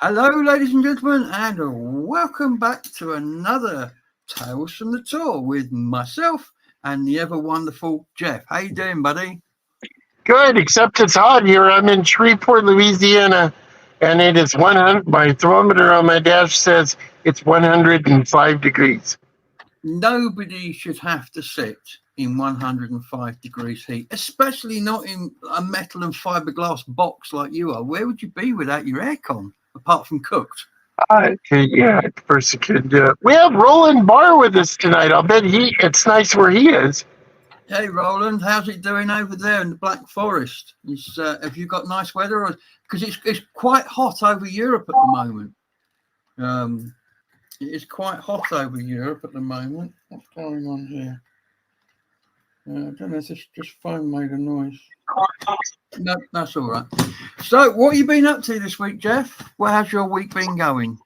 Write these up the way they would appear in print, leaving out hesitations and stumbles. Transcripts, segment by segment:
Hello, ladies and gentlemen, and welcome back to another Tales from the Tour with myself and the ever wonderful Jeff. How you doing, buddy? Good, except it's hot here. I'm in Shreveport, Louisiana, and it is 100. My thermometer on my dash says it's 105 degrees. Nobody should have to sit in 105 degrees heat, especially not in a metal and fiberglass box like you are. Where would you be without your aircon, apart from cooked? Yeah, of course it could. We have Roland Barr with us tonight. I'll bet it's nice where he is. Hey, Roland, how's it doing over there in the Black Forest? Have you got nice weather? Because it's quite hot over Europe at the moment. It is quite hot over Europe at the moment. What's going on here? I don't know if this just phone made a noise. No, that's all right. So, what have you been up to this week, Jeff? Where has your week been going?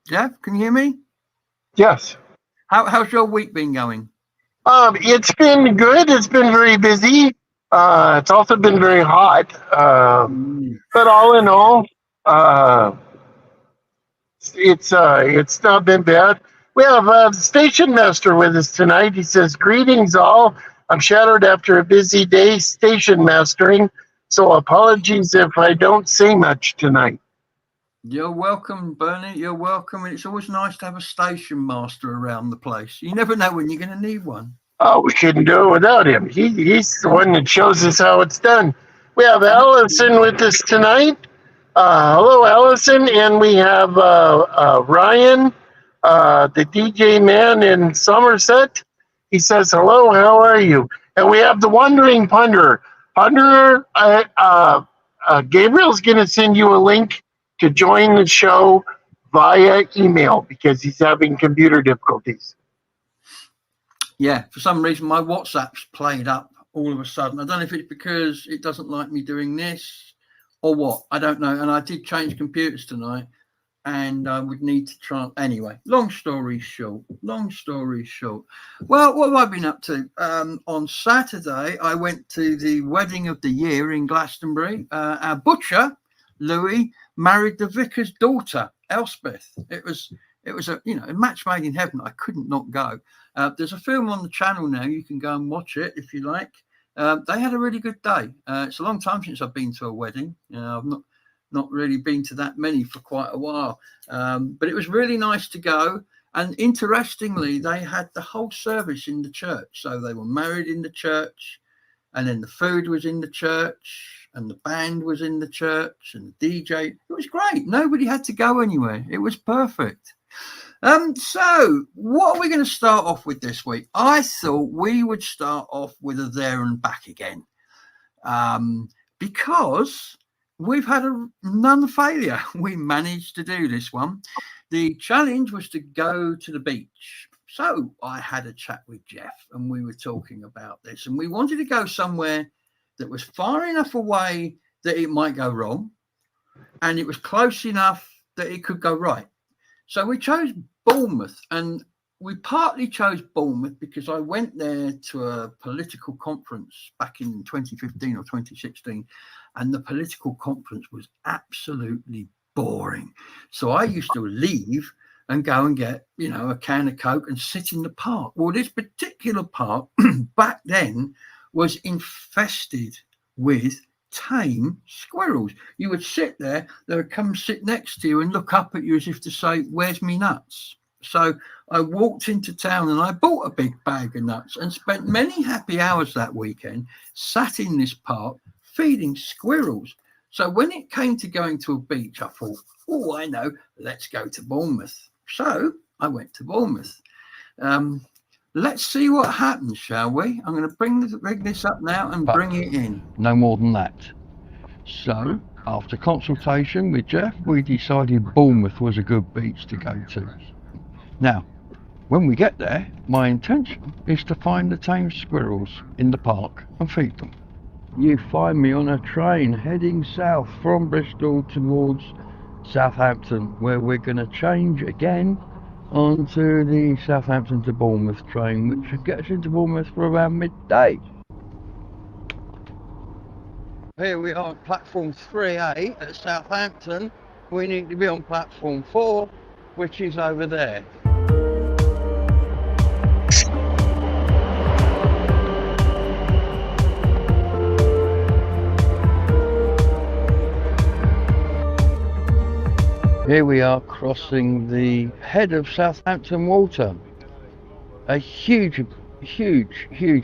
Jeff, can you hear me? Yes. How's your week been going? It's been good. It's been very busy. It's also been very hot. But all in all, it's not been bad. We have the station master with us tonight. He says, "Greetings all. I'm shattered after a busy day station mastering, so apologies if I don't say much tonight." You're welcome, Bernie. You're welcome. It's always nice to have a station master around the place. You never know when you're going to need one. Oh, we couldn't do it without him. He's the one that shows us how it's done. We have Allison with us tonight. Hello, Allison. And we have Ryan, the DJ man in Somerset. He says, "Hello, how are you?" And we have the Wandering Punter. Punter, Gabriel's going to send you a link to join the show via email because he's having computer difficulties. Yeah, for some reason my WhatsApp's played up all of a sudden. I don't know if it's because it doesn't like me doing this or what. I don't know. And I did change computers tonight, and I would need to try. Anyway, long story short. Well, what have I been up to? On Saturday, I went to the wedding of the year in Glastonbury. Our butcher, Louis, married the vicar's daughter, Elspeth. It was a match made in heaven. I couldn't not go. There's a film on the channel now. You can go and watch it if you like. They had a really good day. It's a long time since I've been to a wedding. I've not really been to that many for quite a while. But it was really nice to go. And interestingly, they had the whole service in the church. So they were married in the church, and then the food was in the church, and the band was in the church, and the DJ. It was great. Nobody had to go anywhere. It was perfect. So what are we going to start off with this week? I thought we would start off with a there and back again, because we've had a non-failure. We managed to do this one. The challenge was to go to the beach. So I had a chat with Jeff, and we were talking about this, and we wanted to go somewhere that was far enough away that it might go wrong, and it was close enough that it could go right. So we chose Bournemouth, and we partly chose Bournemouth because I went there to a political conference back in 2015 or 2016, and the political conference was absolutely boring. So I used to leave and go and get, a can of Coke and sit in the park. Well, this particular park back then was infested with tame squirrels. You would sit there, they would come sit next to you and look up at you as if to say, "Where's me nuts?" So I walked into town and I bought a big bag of nuts and spent many happy hours that weekend sat in this park feeding squirrels. So when it came to going to a beach, I thought, "Oh, I know, let's go to Bournemouth." So I went to Bournemouth. Let's see what happens, shall we? I'm going to bring this up now and bring it in. No more than that. So, after consultation with Jeff, we decided Bournemouth was a good beach to go to. Now, when we get there, my intention is to find the tame squirrels in the park and feed them. You find me on a train heading south from Bristol towards Southampton, where we're going to change again onto the Southampton to Bournemouth train, which gets into Bournemouth for around midday. Here we are at platform 3A at Southampton. We need to be on platform 4, which is over there. Here we are crossing the head of Southampton Water, a huge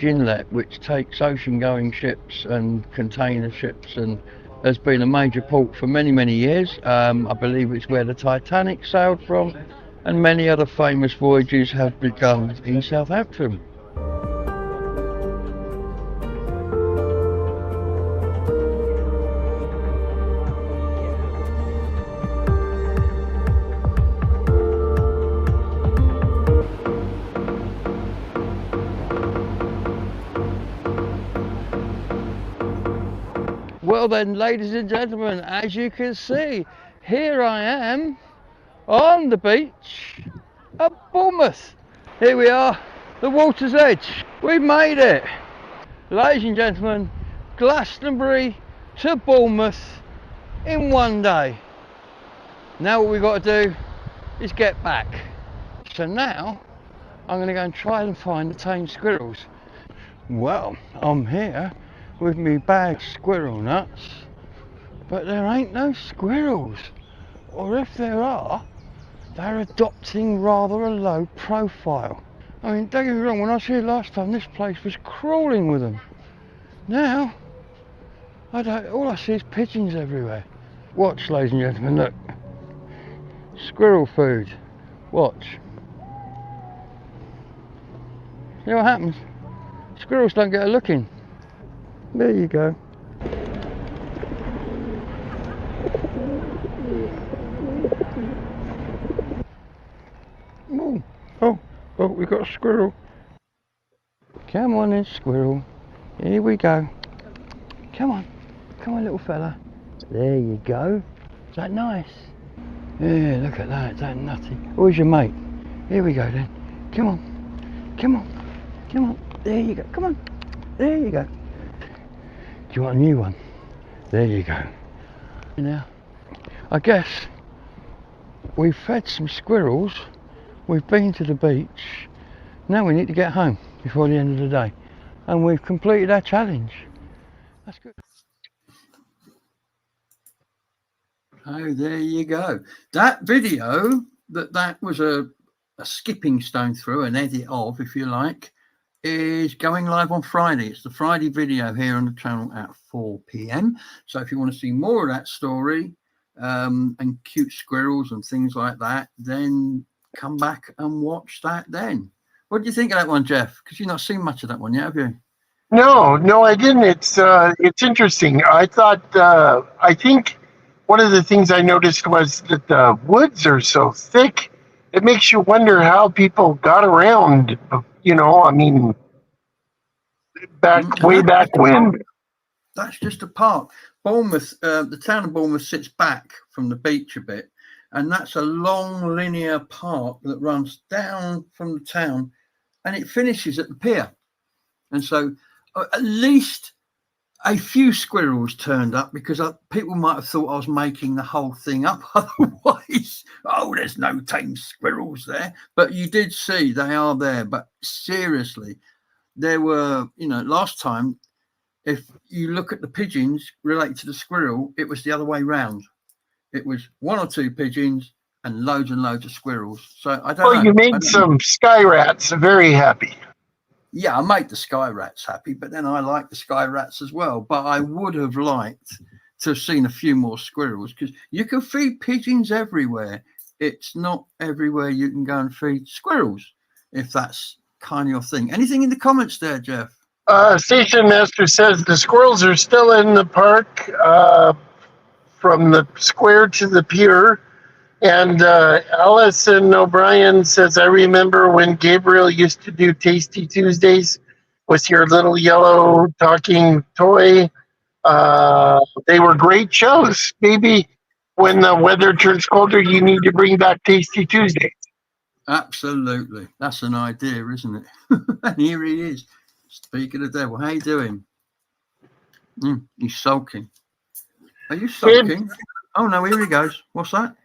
inlet which takes ocean-going ships and container ships, and has been a major port for many years. I believe it's where the Titanic sailed from, and many other famous voyages have begun in Southampton. Well then, ladies and gentlemen, as you can see, here I am on the beach at Bournemouth. Here we are, the water's edge. We've made it. Ladies and gentlemen, Glastonbury to Bournemouth in one day. Now what we've got to do is get back. So now I'm going to go and try and find the tame squirrels. Well, I'm here with me bag squirrel nuts, but there ain't no squirrels, or if there are, they're adopting rather a low profile. I mean, don't get me wrong, when I was here last time this place was crawling with them. Now all I see is pigeons everywhere. Watch, ladies and gentlemen, look, squirrel food. Watch. See what happens? Squirrels don't get a look in. There you go. Oh, we got a squirrel. Come on then, squirrel. Here we go. Come on, little fella. There you go. Is that nice? Yeah, look at that. Is that nutty? Where's your mate? Here we go then. Come on. There you go. Come on. There you go. Do you want a new one? There you go. Now, I guess we've fed some squirrels, we've been to the beach, now we need to get home before the end of the day, and we've completed our challenge. That's good. Oh, there you go. That video, that was a skipping stone through, an edit of, if you like, is going live on Friday. It's the Friday video here on the channel at 4 p.m. So if you want to see more of that story and cute squirrels and things like that, then come back and watch that then. What do you think of that one, Jeff? Because you've not seen much of that one yet, have you? No, I didn't. It's interesting. I think one of the things I noticed was that the woods are so thick. It makes you wonder how people got around, I mean, way back when. That's just a park. Bournemouth, the town of Bournemouth sits back from the beach a bit, and that's a long linear park that runs down from the town and it finishes at the pier. And so at least a few squirrels turned up, because people might have thought I was making the whole thing up otherwise. Oh, there's no tame squirrels there. But you did see they are there. But seriously, there were, last time, if you look at the pigeons related to the squirrel, it was the other way round. It was one or two pigeons and loads of squirrels. So I don't know. Well, you made some sky rats very happy. Yeah, I made the sky rats happy, but then I like the sky rats as well. But I would have liked to have seen a few more squirrels, because you can feed pigeons everywhere. It's not everywhere you can go and feed squirrels, if that's kind of your thing. Anything in the comments there, Jeff? Station Master says the squirrels are still in the park, from the square to the pier. And Allison O'Brien says, I remember when Gabriel used to do Tasty Tuesdays with your little yellow talking toy. They were great shows. Maybe when the weather turns colder, you need to bring back Tasty Tuesdays. Absolutely. That's an idea, isn't it? And here he is. Speaking of the devil, how you doing? He's sulking. Are you sulking? Oh no, here he goes. What's that?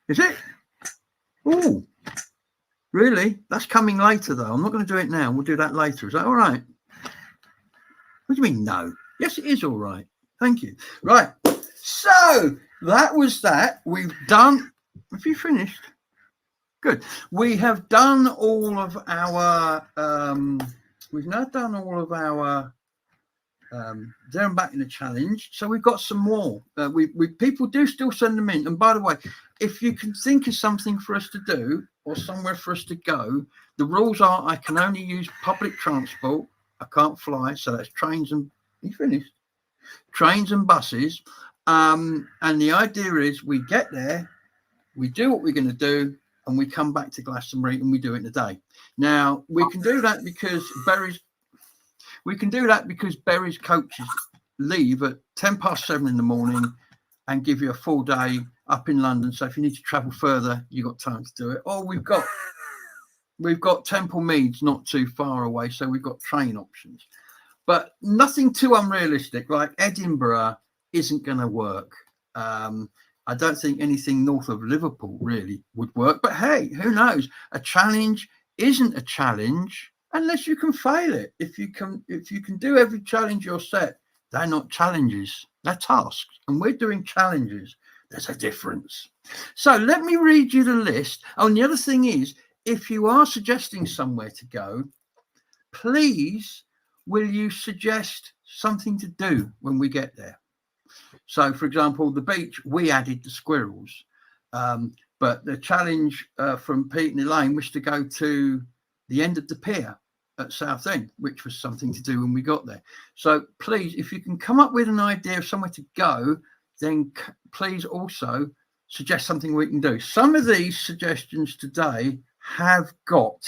Is it? Oh, really? That's coming later though. I'm not going to do it now. We'll do that later. Is that all right? What do you mean no? Yes, it is all right. Thank you. Right. So that was that. We've done. Have you finished? Good. We have done all of our. We've now done all of our. There and back in the challenge. So we've got some more. We people do still send them in. And by the way, if you can think of something for us to do or somewhere for us to go, the rules are I can only use public transport. I can't fly, so that's trains and you finished. Trains and buses. And the idea is we get there, we do what we're going to do, and we come back to Glastonbury and we do it in a day. Now we can do that because Berry's coaches leave at 7:10 in the morning and give you a full day up in London. So if you need to travel further, you've got time to do it. Or we've got Temple Meads not too far away, so we've got train options. But nothing too unrealistic, like Edinburgh isn't going to work. I don't think anything north of Liverpool really would work. But hey, who knows? A challenge isn't a challenge unless you can fail it. If you can do every challenge you're set, they're not challenges, they're tasks. And we're doing challenges. There's a difference. So let me read you the list. Oh, and the other thing is, if you are suggesting somewhere to go, please will you suggest something to do when we get there? So, for example, the beach, we added the Squirrels. But the challenge from Pete and Elaine was to go to the end of the pier at Southend, which was something to do when we got there. So please, if you can come up with an idea of somewhere to go, then please also suggest something we can do. Some of these suggestions today have got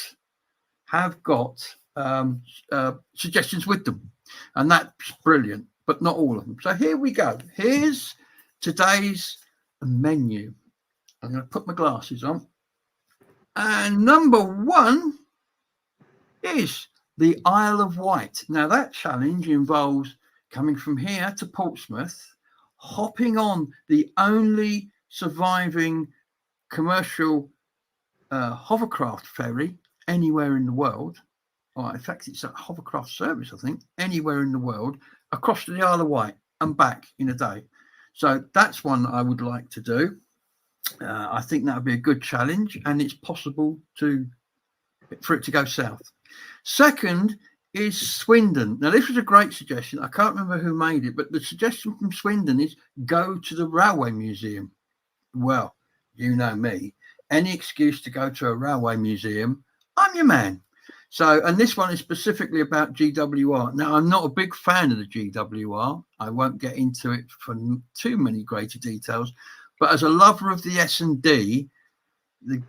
suggestions with them, and that's brilliant, but not all of them. So here we go. Here's today's menu. I'm going to put my glasses on. And number one is the Isle of Wight. Now that challenge involves coming from here to Portsmouth, hopping on the only surviving commercial hovercraft ferry anywhere in the world. Or in fact, it's a hovercraft service, I think, anywhere in the world, across to the Isle of Wight and back in a day. So that's one I would like to do. I think that would be a good challenge, and it's possible for it to go south. Second is Swindon. Now, this was a great suggestion. I can't remember who made it, but the suggestion from Swindon is go to the Railway Museum. Well, you know me. Any excuse to go to a railway museum, I'm your man. So, and this one is specifically about GWR. Now, I'm not a big fan of the GWR. I won't get into it for too many greater details. But as a lover of the S&D, the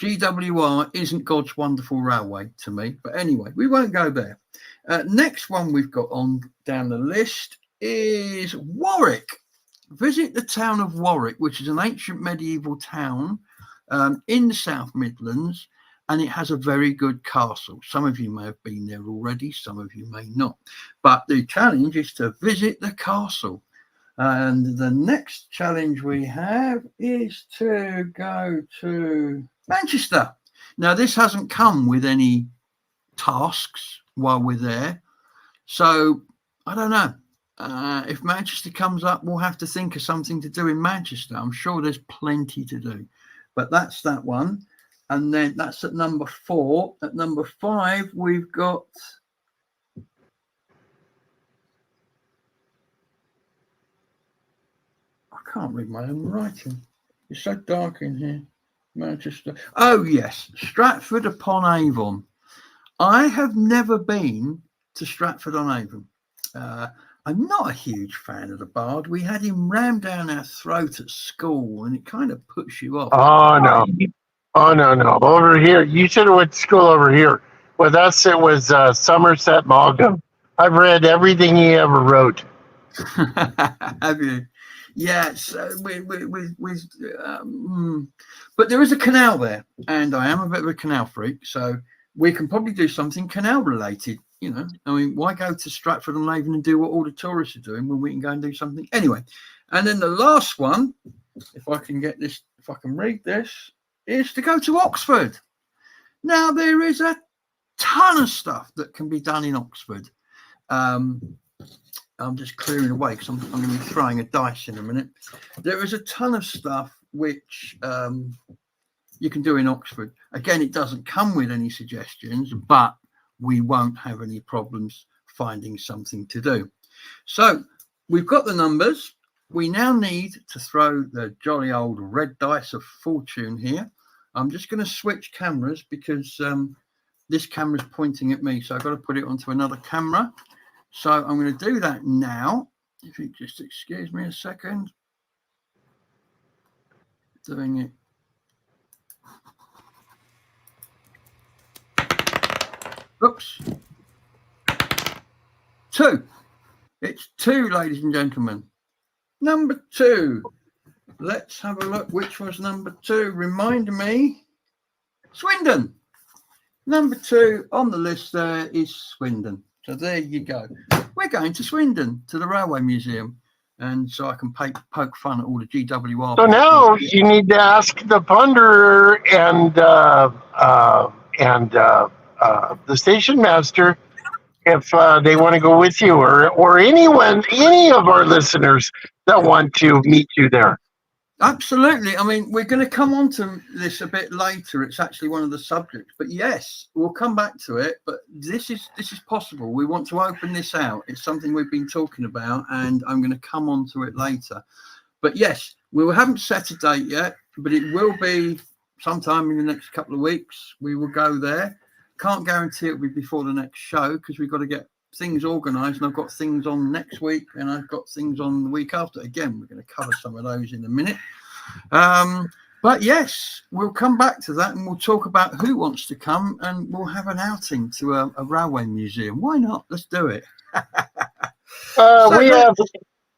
GWR isn't God's wonderful railway to me. But anyway, we won't go there. Next one we've got on down the list is Warwick. Visit the town of Warwick, which is an ancient medieval town in the South Midlands, and it has a very good castle. Some of you may have been there already, some of you may not. But the challenge is to visit the castle. And the next challenge we have is to go to Manchester. Now, this hasn't come with any tasks while we're there. So, I don't know. If Manchester comes up, we'll have to think of something to do in Manchester. I'm sure there's plenty to do. But that's that one. And then that's at number 4. At number 5, we've got... I can't read my own writing. It's so dark in here. Manchester. Oh, yes. Stratford-upon-Avon. I have never been to Stratford-on-Avon. I'm not a huge fan of the bard. We had him rammed down our throat at school, and it kind of puts you off. Oh, no. Oh, no. Over here. You should have went to school over here. With us, it was Somerset Maugham. I've read everything he ever wrote. Have you? Yes. But there is a canal there, and I am a bit of a canal freak, so we can probably do something canal related You know, I mean, why go to Stratford on Avon and do what all the tourists are doing when we can go and do something anyway? And then the last one, if I can get this, if I can read this, is to go to Oxford. Now, there is a ton of stuff that can be done in Oxford. I'm just clearing away because I'm going to be throwing a dice in a minute. There is a ton of stuff which you can do in Oxford. Again, it doesn't come with any suggestions, but we won't have any problems finding something to do. So we've got the numbers. We now need to throw the jolly old red dice of fortune here. I'm just going to switch cameras because this camera's pointing at me, so I've got to put it onto another camera. So I'm going to do that now. If you just excuse me a second. Doing it. Oops. 2. It's 2, ladies and gentlemen. Number 2. Let's have a look. Which was number 2? Remind me. Swindon. Number 2 on the list there is Swindon. So there you go. We're going to Swindon, to the Railway Museum. And so I can poke fun at all the GWR. So now you need to ask the ponderer and the station master if they want to go with you, or any of our listeners that want to meet you there. Absolutely. I mean, we're going to come on to this a bit later. It's actually one of the subjects, but yes, we'll come back to it. But this is possible. We want to open this out. It's something we've been talking about, and I'm going to come on to it later. But yes, we haven't set a date yet, but it will be sometime in the next couple of weeks. We will go there. Can't guarantee it'll be before the next show because we've got to get things organised, and I've got things on next week and I've got things on the week after. Again, we're going to cover some of those in a minute. But yes, we'll come back to that and we'll talk about who wants to come, and we'll have an outing to a railway museum. Why not? Let's do it. We have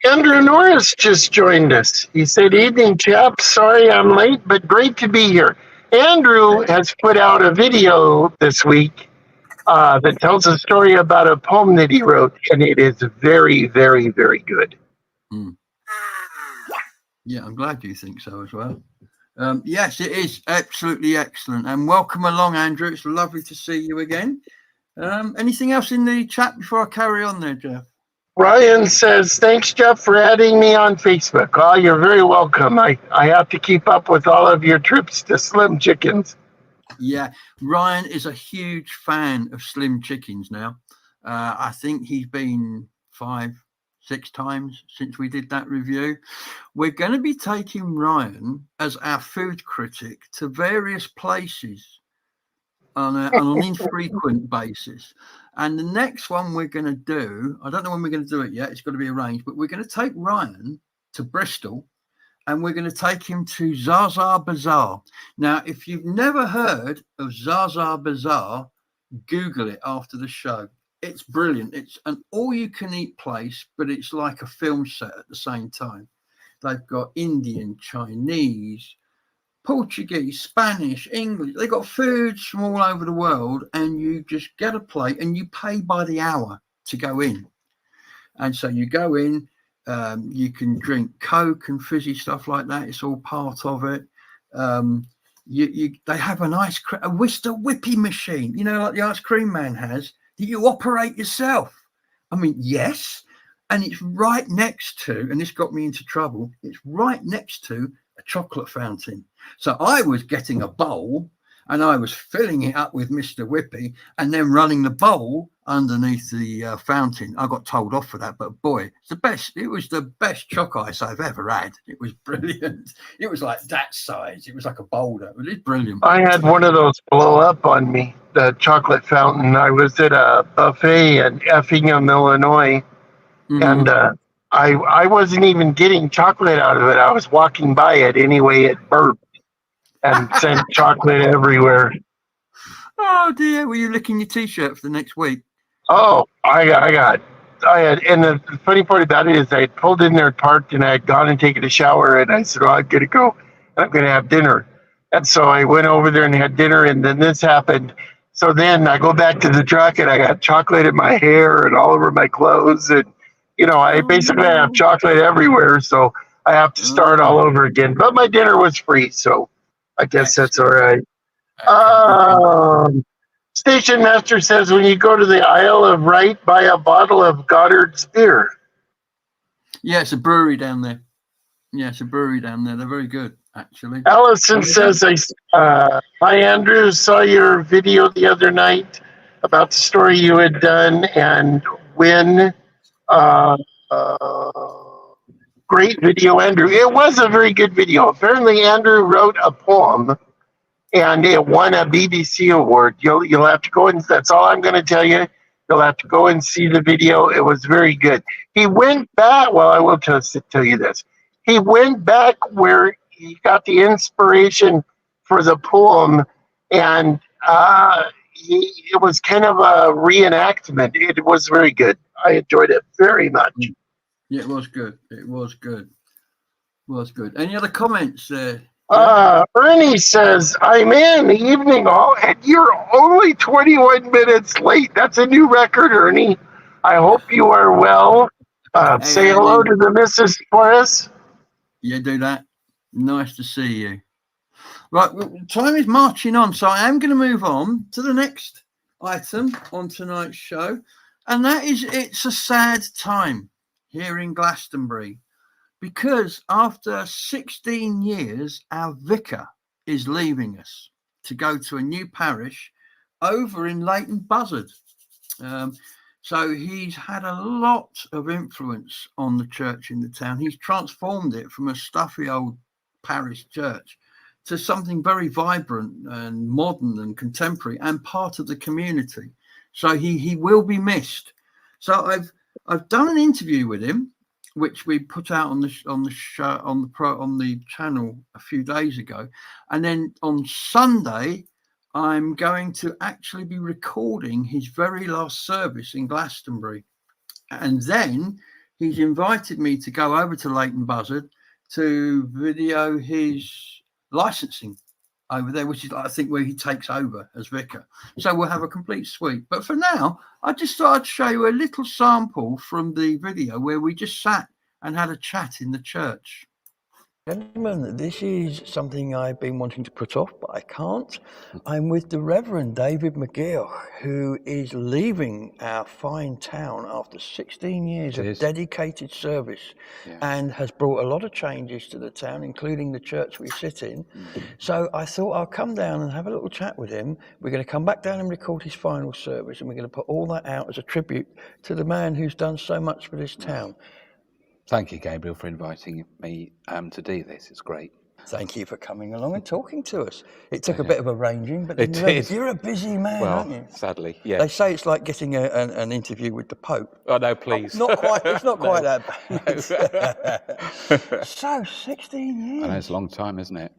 Andrew Norris just joined us. He said, "Evening, chaps. Sorry I'm late, but great to be here." Andrew has put out a video this week that tells a story about a poem that he wrote, and it is very, very, very good. Yeah, I'm glad you think so as well. Yes, it is absolutely excellent. And welcome along, Andrew. It's lovely to see you again. Anything else in the chat before I carry on there, Jeff? Ryan says, "Thanks, Jeff, for adding me on Facebook." Oh, you're very welcome. I have to keep up with all of your trips to Slim Chickens. Yeah, Ryan is a huge fan of Slim Chickens now. I think he's been 5-6 times since we did that review. We're going to be taking Ryan as our food critic to various places on an infrequent basis. And the next one we're going to do, I don't know when we're going to do it yet, it's got to be arranged, but we're going to take Ryan to Bristol and we're going to take him to Zaza Bazaar. Now, if you've never heard of Zaza Bazaar, Google it after the show. It's brilliant. It's an all-you-can-eat place, but it's like a film set at the same time. They've got Indian, Chinese, Portuguese, Spanish, English. They've got foods from all over the world, and you just get a plate and you pay by the hour to go in. And so you go in, you can drink Coke and fizzy stuff like that. It's all part of it. They have a Worcester whippy machine, you know, like the ice cream man has, that you operate yourself. I mean, yes. And it's right next to, and this got me into trouble, it's right next to a chocolate fountain. So I was getting a bowl and I was filling it up with Mr. Whippy and then running the bowl underneath the fountain. I got told off for that, but boy, it's the best. It was the best choc ice I've ever had. It was brilliant. It was like that size. It was like a boulder. It was brilliant. I had one of those blow up on me, the chocolate fountain. I was at a buffet in Effingham, Illinois, and I wasn't even getting chocolate out of it. I was walking by it anyway. It burped and sent chocolate everywhere. Oh dear! Were you licking your T-shirt for the next week? Oh, I had, and the funny part about it is I had pulled in there, parked, and I had gone and taken a shower, and I said, "Oh, I'm gonna go, and I'm gonna have dinner." And so I went over there and had dinner, and then this happened. So then I go back to the truck and I got chocolate in my hair and all over my clothes. And, I basically have chocolate everywhere. So I have to start all over again. But my dinner was free. So I guess that's all right. Station Master says when you go to the Isle of Wight, buy a bottle of Goddard's beer. Yeah, it's a brewery down there. They're very good, actually. Allison says, hi, Andrew. Saw your video the other night about the story you had done and when. Uh, great video, Andrew. It was a very good video. Apparently, Andrew wrote a poem and it won a BBC award. You'll have to go and that's all I'm going to tell you. You'll have to go and see the video. It was very good. He went back. Well, I will tell you this. He went back where he got the inspiration for the poem, and it was kind of a reenactment. It was very good. I enjoyed it very much. Yeah, it was good. Any other comments there? Ernie says, I'm in the evening all, and you're only 21 minutes late. That's a new record, Ernie. I hope you are well. Say hello to the missus for us. Yeah, do that. Nice to see you. Right, time is marching on, so I am going to move on to the next item on tonight's show, and that is it's a sad time here in Glastonbury, because after 16 years, our vicar is leaving us to go to a new parish over in Leighton Buzzard. So he's had a lot of influence on the church in the town. He's transformed it from a stuffy old parish church to something very vibrant and modern and contemporary and part of the community. So he will be missed. So I've done an interview with him, which we put out on the channel a few days ago, and then on Sunday I'm going to actually be recording his very last service in Glastonbury, and then he's invited me to go over to Leighton Buzzard to video his licensing over there, which is I think where he takes over as vicar. So we'll have a complete suite. But for now, I just thought I'd show you a little sample from the video where we just sat and had a chat in the church. Gentlemen, this is something I've been wanting to put off, but I can't. I'm with the Reverend David McGill, who is leaving our fine town after 16 years of dedicated service and has brought a lot of changes to the town, including the church we sit in. So I thought I'll come down and have a little chat with him. We're going to come back down and record his final service, and we're going to put all that out as a tribute to the man who's done so much for this town. Thank you, Gabriel, for inviting me to do this. It's great. Thank you for coming along and talking to us. It took a bit of arranging, but you're a busy man, aren't you? Sadly, yeah. They say it's like getting an interview with the Pope. Oh, no, please. Not quite. It's not quite that bad. So, 16 years. I know, it's a long time, isn't it?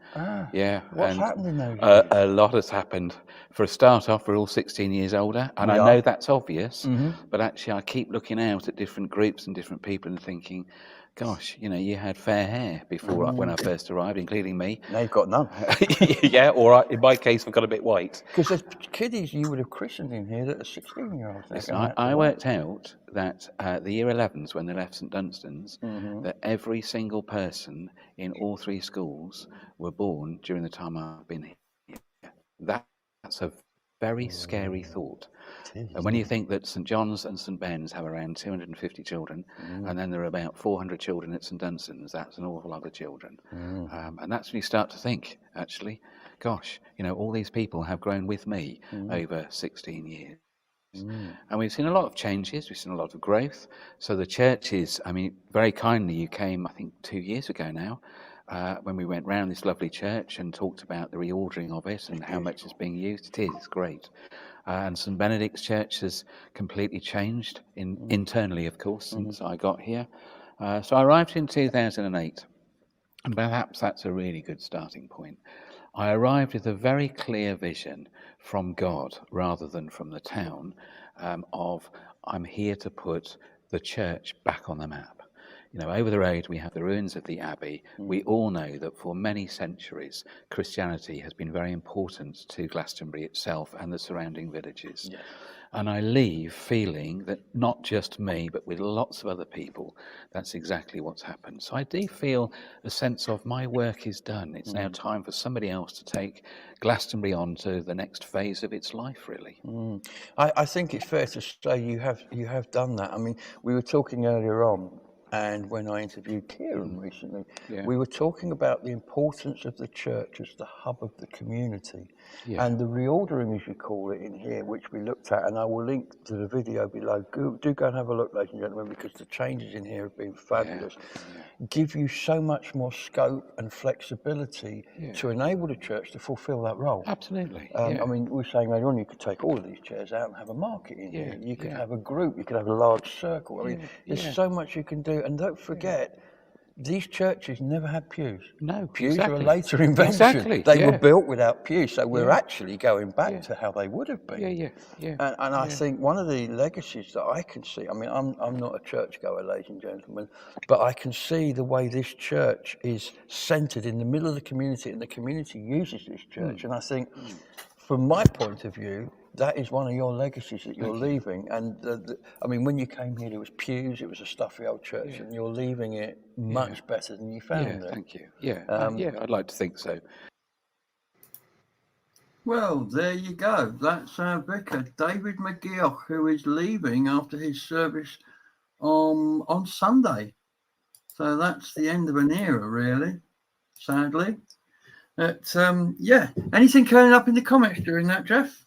Yeah. What's happened in those years? A lot has happened. For a start off, we're all 16 years older, and I know that's obvious, but actually I keep looking out at different groups and different people and thinking, gosh, you had fair hair before when I first arrived, including me. Now you've got none. Yeah, or in my case, I've got a bit white. Because there's kiddies you would have christened in here that are 16-year-olds. Listen, I worked out that the year 11s, when they left St Dunstan's, that every single person in all three schools were born during the time I've been here. That's a very scary thought. And when you think that St John's and St Ben's have around 250 children, and then there are about 400 children at St Dunstan's, that's an awful lot of children. And that's when you start to think, actually, gosh, all these people have grown with me over 16 years. And we've seen a lot of changes, we've seen a lot of growth. So the churches, very kindly, you came, I think, 2 years ago now, when we went round this lovely church and talked about the reordering of it and how much is being used. It's great. And St Benedict's Church has completely changed internally, of course, since I got here. So I arrived in 2008, and perhaps that's a really good starting point. I arrived with a very clear vision from God, rather than from the town, of I'm here to put the church back on the map. Over the road we have the ruins of the Abbey. We all know that for many centuries Christianity has been very important to Glastonbury itself and the surrounding villages. Yeah. And I leave feeling that not just me, but with lots of other people, that's exactly what's happened. So I do feel a sense of my work is done. It's now time for somebody else to take Glastonbury on to the next phase of its life, really. I think it's fair to say you have done that. I mean, we were talking earlier on, and when I interviewed Kieran recently, Yeah. we were talking about the importance of the church as the hub of the community. Yeah. And the reordering, as you call it, in here, which we looked at, and I will link to the video below. Do go and have a look, ladies and gentlemen, because the changes in here have been fabulous. Give you so much more scope and flexibility to enable the church to fulfil that role. Absolutely. I mean, we were saying later on, you could take all of these chairs out and have a market in here. You could Yeah. have a group. You could have a large circle. I mean, there's so much you can do. And don't forget, these churches never had pews. No, Pews exactly. are a later invention. Exactly, They were built without pews. So we're Yeah. actually going back to how they would have been. Yeah. And I think one of the legacies that I can see, I mean, I'm not a churchgoer, ladies and gentlemen, but I can see the way this church is centered in the middle of the community, and the community uses this church. And I think, from my point of view, that is one of your legacies that you're leaving. And I mean, when you came here, there was pews, it was a stuffy old church, and you're leaving it much better than you found it. Thank you. I'd like to think so. Well, there you go. That's our vicar, David McGeoch, who is leaving after his service on Sunday. So that's the end of an era, really, sadly. But anything coming up in the comments during that, Jeff?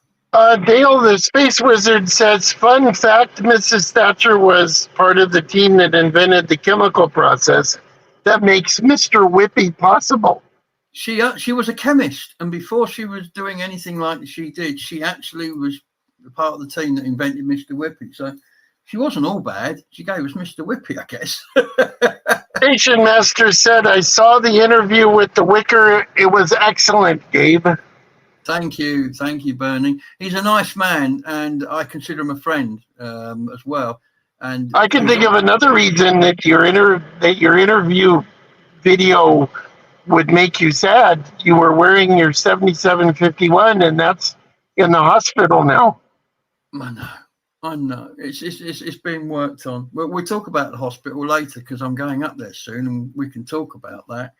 Dale, the Space Wizard, says, fun fact, Mrs. Thatcher was part of the team that invented the chemical process that makes Mr. Whippy possible. She was a chemist, and before she was doing anything like she did, she actually was part of the team that invented Mr. Whippy. So she wasn't all bad. She gave us Mr. Whippy, I guess. Station Master said, I saw the interview with the Wicker. It was excellent, Gabe. Thank you, Bernie. He's a nice man, and I consider him a friend as well. And I can think of another reason that your interview video would make you sad. You were wearing your 7751, and that's in the hospital now. I know. It's being worked on. We'll talk about the hospital later, because I'm going up there soon, and we can talk about that.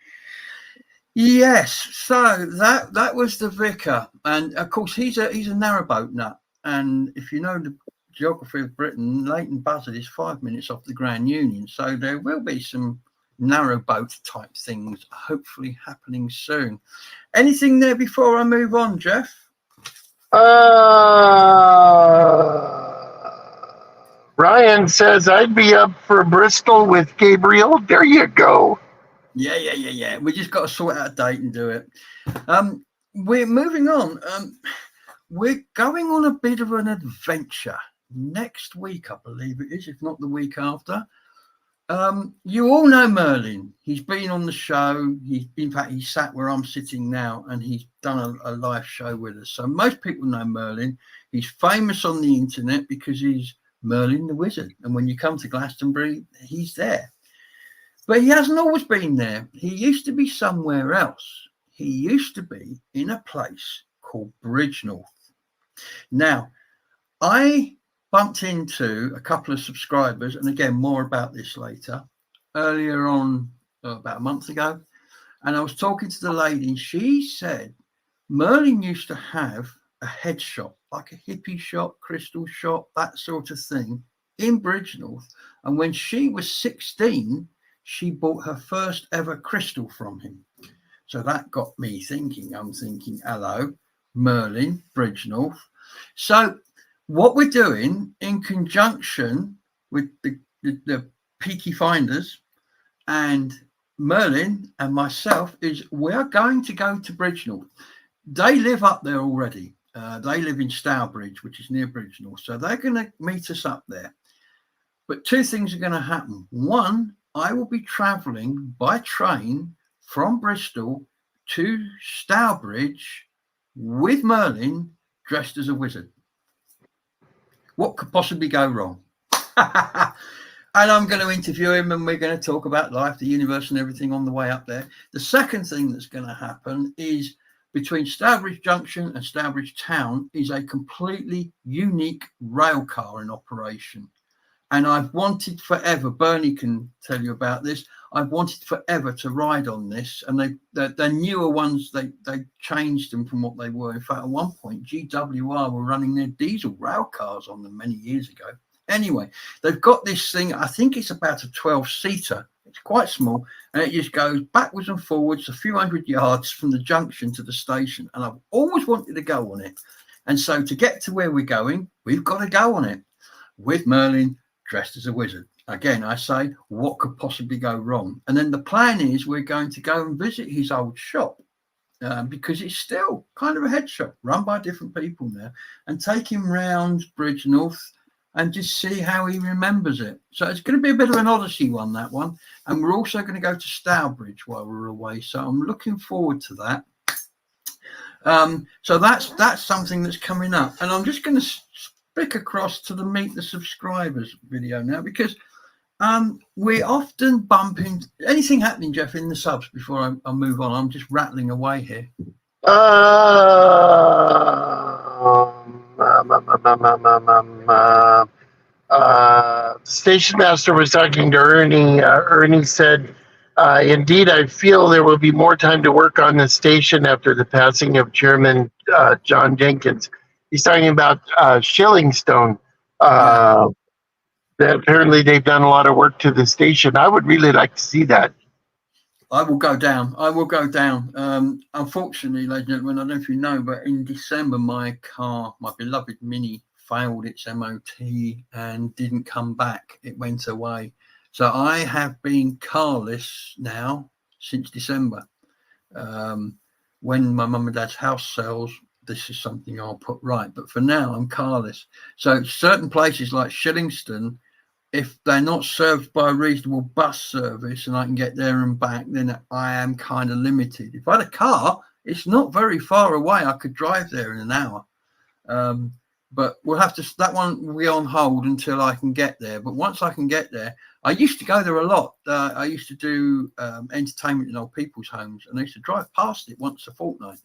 Yes, so that was the vicar, and of course he's a narrowboat nut. And if you know the geography of Britain, Leighton Buzzard is 5 minutes off the Grand Union, so there will be some narrowboat type things hopefully happening soon. Anything there before I move on, Jeff? Ryan says, I'd be up for Bristol with Gabriel. There you go. Yeah. We just got to sort out a date and do it. We're moving on. We're going on a bit of an adventure next week, I believe it is, if not the week after. You all know Merlin. He's been on the show. In fact, he sat where I'm sitting now, and he's done a live show with us. So most people know Merlin. He's famous on the internet because he's Merlin the Wizard. And when you come to Glastonbury, he's there. But he hasn't always been there. He used to be somewhere else. He used to be in a place called Bridgnorth. Now, I bumped into a couple of subscribers, and again, more about this later, earlier on, about a month ago. And I was talking to the lady, and she said Merlin used to have a head shop, like a hippie shop, crystal shop, that sort of thing, in Bridgnorth. And when she was 16, she bought her first ever crystal from him. So that got me thinking. I'm thinking, hello, Merlin, Bridgnorth. So what we're doing in conjunction with the Peaky Finders and Merlin and myself is we're going to go to Bridgnorth. They live up there already. They live in Stourbridge, which is near Bridgnorth. So they're going to meet us up there. But two things are going to happen. One, I will be travelling by train from Bristol to Stourbridge with Merlin dressed as a wizard. What could possibly go wrong? And I'm going to interview him, and we're going to talk about life, the universe, and everything on the way up there. The second thing that's going to happen is between Stourbridge Junction and Stourbridge Town is a completely unique rail car in operation. And I've wanted forever, Bernie can tell you about this, I've wanted forever to ride on this. And the newer ones, they changed them from what they were. In fact, at one point, GWR were running their diesel rail cars on them many years ago. Anyway, they've got this thing, I think it's about a 12-seater. It's quite small, and it just goes backwards and forwards a few hundred yards from the junction to the station. And I've always wanted to go on it. And so to get to where we're going, we've got to go on it with Merlin dressed as a wizard. Again, I say, what could possibly go wrong? And then the plan is we're going to go and visit his old shop, because it's still kind of a head shop run by different people now, and take him round Bridge North and just see how he remembers it. So it's going to be a bit of an odyssey one, that one. And we're also going to go to Stourbridge while we're away. So I'm looking forward to that. So that's something that's coming up. And I'm just going to flick across to the Meet the Subscribers video now, because we often bump into anything happening, Jeff, in the subs before I move on. I'm just rattling away here. Station master was talking to Ernie. Ernie said, indeed, I feel there will be more time to work on the station after the passing of Chairman John Jenkins. He's talking about Shillingstone. That apparently they've done a lot of work to the station. I would really like to see that. I will go down. Unfortunately, ladies and gentlemen, I don't know if you know, but in December, my car, my beloved Mini, failed its MOT and didn't come back. It went away. So I have been carless now since December. When my mum and dad's house sells, this is something I'll put right. But for now, I'm carless. So certain places like Shillingstone, if they're not served by a reasonable bus service and I can get there and back, then I am kind of limited. If I had a car, it's not very far away. I could drive there in an hour. But we'll have to, that one will be on hold until I can get there. But once I can get there, I used to go there a lot. I used to do entertainment in old people's homes, and I used to drive past it once a fortnight.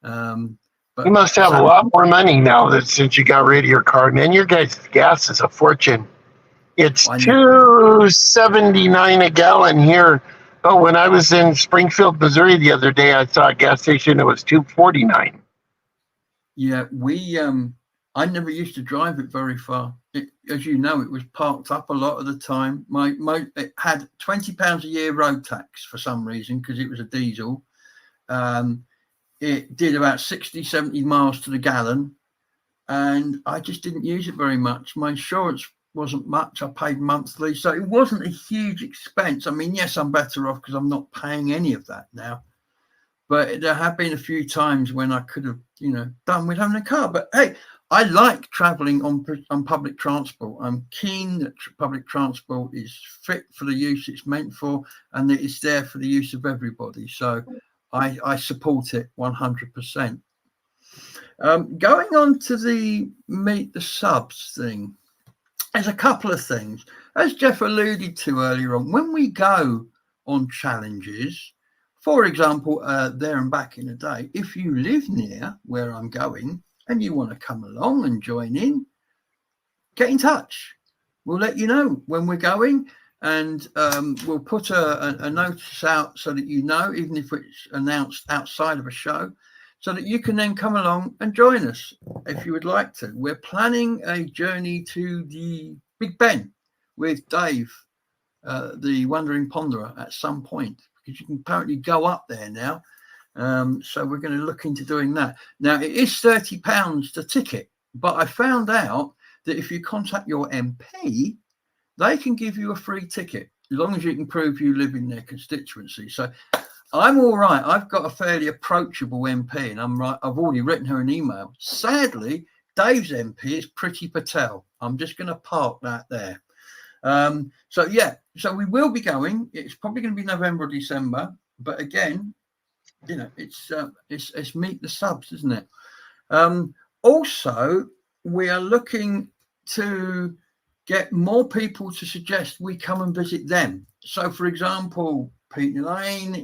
But you must have a lot more money now since you got rid of your car. Man, your guys' gas is a fortune. It's $2.79 a gallon here. But when I was in Springfield, Missouri the other day, I saw a gas station that was $2.49. Yeah, I never used to drive it very far. As you know, it was parked up a lot of the time. It had £20 a year road tax for some reason because it was a diesel. It did about 60, 70 miles to the gallon, and I just didn't use it very much. My insurance wasn't much. I paid monthly, so it wasn't a huge expense. I mean, yes, I'm better off because I'm not paying any of that now. But there have been a few times when I could have, done with having a car. But hey, I like traveling on public transport. I'm keen that public transport is fit for the use it's meant for, and that it's there for the use of everybody. So I support it 100%. Going on to the Meet the Subs thing, there's a couple of things. As Jeff alluded to earlier on, when we go on challenges, for example, there and back in the day, if you live near where I'm going and you want to come along and join in, get in touch. We'll let you know when we're going, and we'll put a notice out so that you know, even if it's announced outside of a show, so that you can then come along and join us if you would like to. We're planning a journey to the Big Ben with Dave, the Wandering Ponderer, at some point, because you can apparently go up there now. So we're going to look into doing that. Now, it is £30 to ticket, but I found out that if you contact your MP, they can give you a free ticket as long as you can prove you live in their constituency. So I'm all right. I've got a fairly approachable MP, and I've already written her an email. Sadly, Dave's MP is Priti Patel. I'm just going to park that there. So we will be going. It's probably going to be November or December, but again, it's Meet the Subs, isn't it? Also, we are looking to get more people to suggest we come and visit them. So, for example, Peter Lane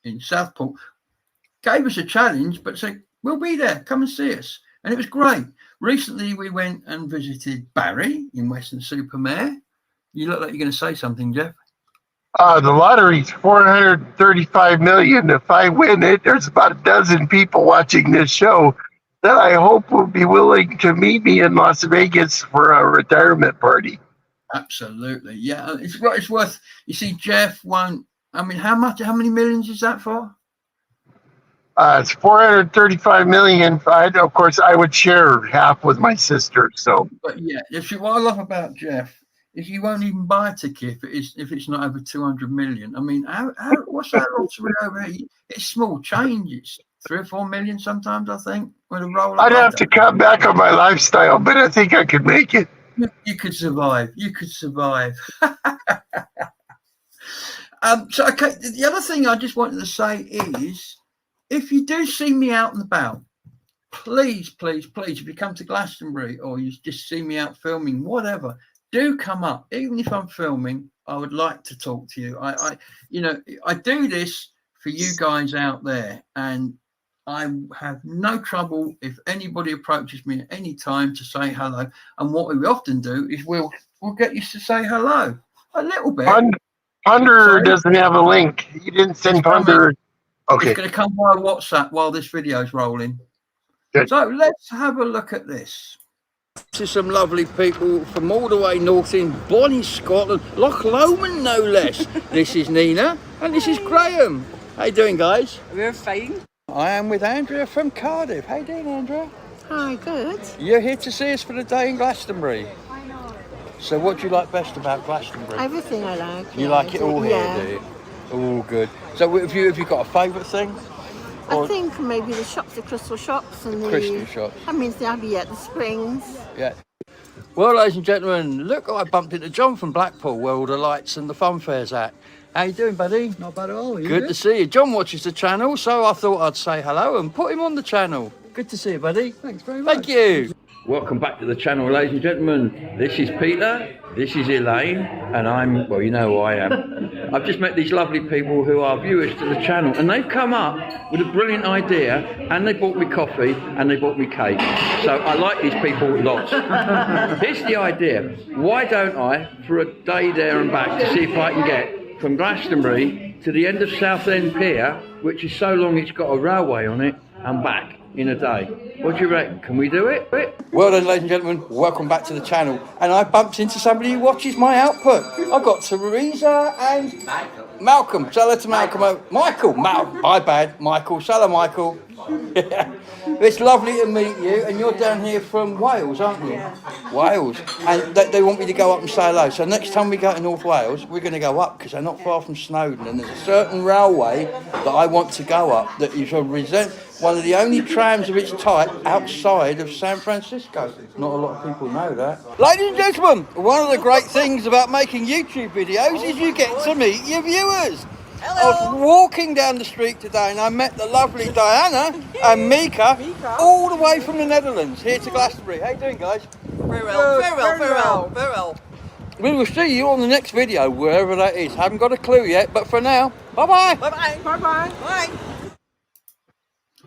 in Southport gave us a challenge, but said, we'll be there, come and see us. And it was great. Recently, we went and visited Barry in Weston-super-Mare. You look like you're going to say something, Jeff. The lottery's 435 million. If I win it, there's about a dozen people watching this show that I hope will be willing to meet me in Las Vegas for a retirement party. Absolutely. Yeah, it's worth, you see, Jeff won, I mean, how many millions is that for? It's 435 million. Of course, I would share half with my sister. So, but yeah, what I love about Jeff is you won't even buy a ticket if it's not over 200 million. I mean, what's that lottery over here? It's small change. It's 3 or 4 million sometimes, I think. With a roll, I'd have to cut back on my lifestyle, but I think I could make it. You could survive. You could survive. So, okay, the other thing I just wanted to say is, if you do see me out and about, please, please, please, if you come to Glastonbury or you just see me out filming, whatever, do come up. Even if I'm filming, I would like to talk to you. I do this for you guys out there, and I have no trouble if anybody approaches me at any time to say hello. And what we often do is we'll get you to say hello a little bit. Ponder doesn't have a link. You didn't send Ponder. Okay. It's going to come via WhatsApp while this video is rolling. Good. So let's have a look at this. This is some lovely people from all the way north in Bonnie, Scotland, Loch Lomond, no less. This is Nina and this is Graham. How you doing, guys? We're fine. I am with Andrea from Cardiff. How you doing, Andrea? Hi, good. You're here to see us for the day in Glastonbury. I know. So what do you like best about Glastonbury? Everything I like. You like it all here, do you? All good. So have you got a favourite thing? I think maybe the shops, the crystal shops and the crystal shops. I mean, the Abbey at the Springs. Yeah. Well, ladies and gentlemen, look, I bumped into John from Blackpool, where all the lights and the fun fair's at. How you doing, buddy? Not bad at all. Good to see you. John watches the channel, so I thought I'd say hello and put him on the channel. Good to see you, buddy. Thanks very much. Thank you. Welcome back to the channel, ladies and gentlemen. This is Peter, this is Elaine, and I'm, well, you know who I am. I've just met these lovely people who are viewers to the channel, and they've come up with a brilliant idea, and they bought me coffee, and they bought me cake. So I like these people lots. Here's the idea. Why don't I, for a day there and back, to see if I can get from Glastonbury to the end of Southend Pier, which is so long it's got a railway on it, and back in a day. What do you reckon? Can we do it? Well then, ladies and gentlemen, welcome back to the channel. And I bumped into somebody who watches my output. I've got Teresa and Malcolm. Say hello to Malcolm. Michael. My bad. Michael. Say hello, Michael. It's lovely to meet you, and you're down here from Wales, aren't you? Yeah. Wales. And they want me to go up and say hello. So next time we go to North Wales, we're going to go up because they're not far from Snowdon, and there's a certain railway that I want to go up that is one of the only trams of its type outside of San Francisco. Not a lot of people know that. Ladies and gentlemen, one of the great things about making YouTube videos is you get to meet your viewers. Hello. I was walking down the street today and I met the lovely Diana and Mika all the way from the Netherlands here to Glastonbury. How you doing, guys? Very well. We will see you on the next video, wherever that is. Haven't got a clue yet, but for now, bye-bye. Bye-bye. Bye-bye. Bye.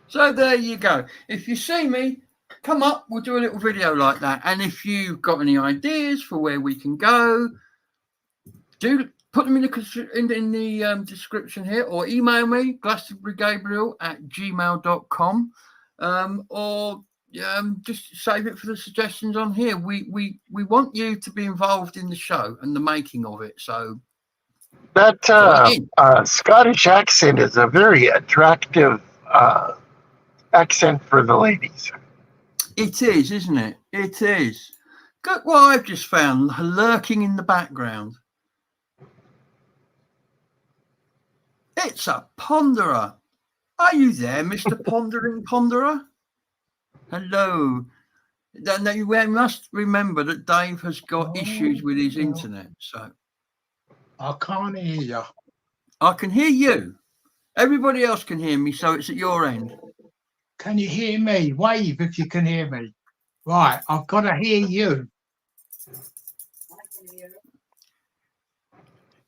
So there you go. If you see me, come up, we'll do a little video like that. And if you've got any ideas for where we can go, do put them in the description here, or email me, glastonburygabriel@gmail.com, or just save it for the suggestions on here. We want you to be involved in the show and the making of it. So that Scottish accent is a very attractive accent for the ladies. It is, isn't it? It is. Look what I've just found lurking in the background. It's a ponderer. Are you there, Mr. Pondering Ponderer? Hello. Now you must remember that Dave has got issues with his internet. So I can't hear you. I can hear you. Everybody else can hear me, so it's at your end. Can you hear me? Wave if you can hear me. Right, I've got to hear you.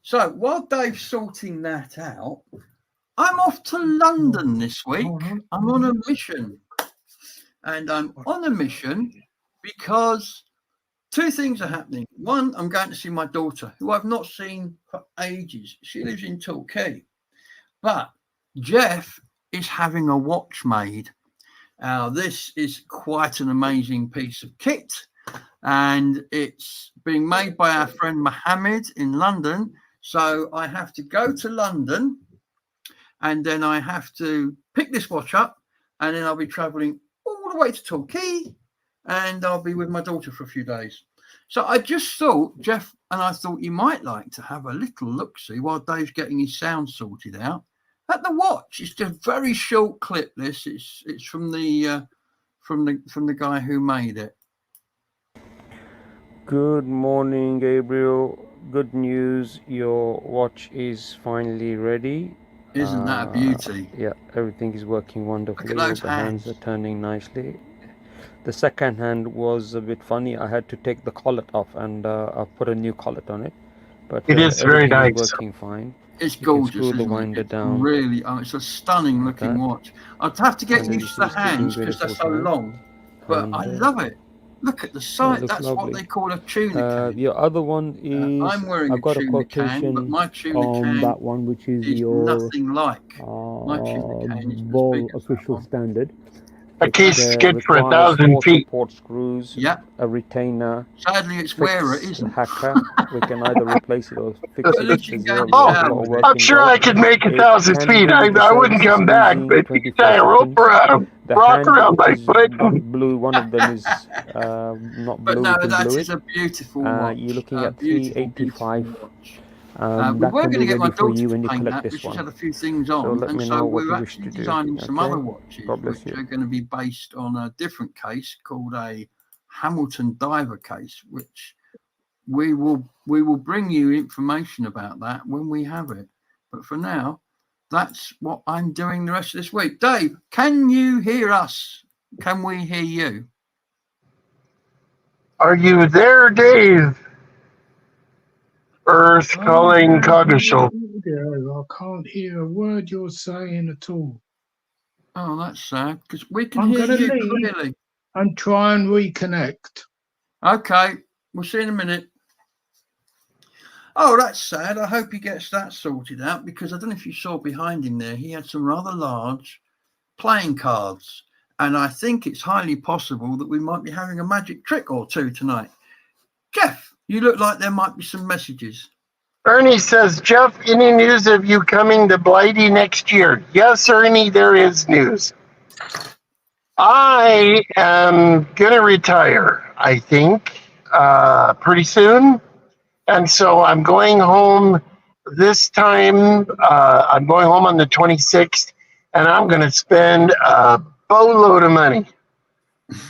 So while Dave's sorting that out, I'm off to London this week. I'm on a mission. And I'm on a mission because two things are happening. One, I'm going to see my daughter, who I've not seen for ages. She lives in Torquay. But Jeff is having a watch made. Now, this is quite an amazing piece of kit. And it's being made by our friend Mohammed in London. So I have to go to London and then I have to pick this watch up and then I'll be traveling all the way to Torquay and I'll be with my daughter for a few days. So I just thought, Jeff, and I thought you might like to have a little look-see while Dave's getting his sound sorted out at the watch. It's just a very short clip. This it's from the guy who made it. Good morning, Gabriel. Good news, your watch is finally ready. Isn't that a beauty? Yeah, everything is working wonderfully. Look at those the hands are turning nicely. The second hand was a bit funny. I had to take the collet off and I put a new collet on it. But It is very nice. is working fine. It's You can gorgeous. screw the Isn't winder it? down. Really, it's a stunning like looking that. watch. I'd have to get And then used to the this is sticking hands because they're so beautiful to it. long, but And, I love it. Look at the size. looks That's what lovely. they call a tuna can. Your other one is I'm wearing I've a got a tuna can, but quotation my tuna on can that one, which is is your nothing like. My tuna can is as ball big as that official one. standard. A case is good for requires 1,000 4 feet. support screws, Yeah. a retainer, Sadly, it's where it fix, isn't. a hacker. We can either replace it or fix But at it least if you there's can a go in lot the shower of with work it. I'm sure involved. I could make It 1,000 can feet. be I wouldn't serviced come back, using but you 24 tie a rope seconds. around, The rock hand around my is foot. blue. One of them is not But blue. no, We can that blue is it. a beautiful watch. You're looking A at beautiful, 385. beautiful watch. We That were can going to be get my ready for daughter you to when you paint collect that, but this she's one. had a few things So on, let and me so know what we're you wish actually to do. designing some other Okay? watches, God bless which you. are going to be based on a different case called a Hamilton diver case, which we will bring you information about that when we have it. But for now, that's what I'm doing the rest of this week. Dave, can you hear us? Can we hear you? Are you there, Dave? Earth calling Coggeshall. I can't hear a word you're saying at all. Oh, that's sad because we can I'm hear going to you leave clearly. and try and reconnect. Okay, we'll see you in a minute. Oh, that's sad. I hope he gets that sorted out because I don't know if you saw behind him there, he had some rather large playing cards. And I think it's highly possible that we might be having a magic trick or two tonight. Jeff, you look like there might be some messages. Ernie says, Jeff, any news of you coming to Blighty next year? Yes, Ernie, there is news. I am going to retire, I think, pretty soon. And so I'm going home this time. I'm going home on the 26th, and I'm going to spend a boatload of money.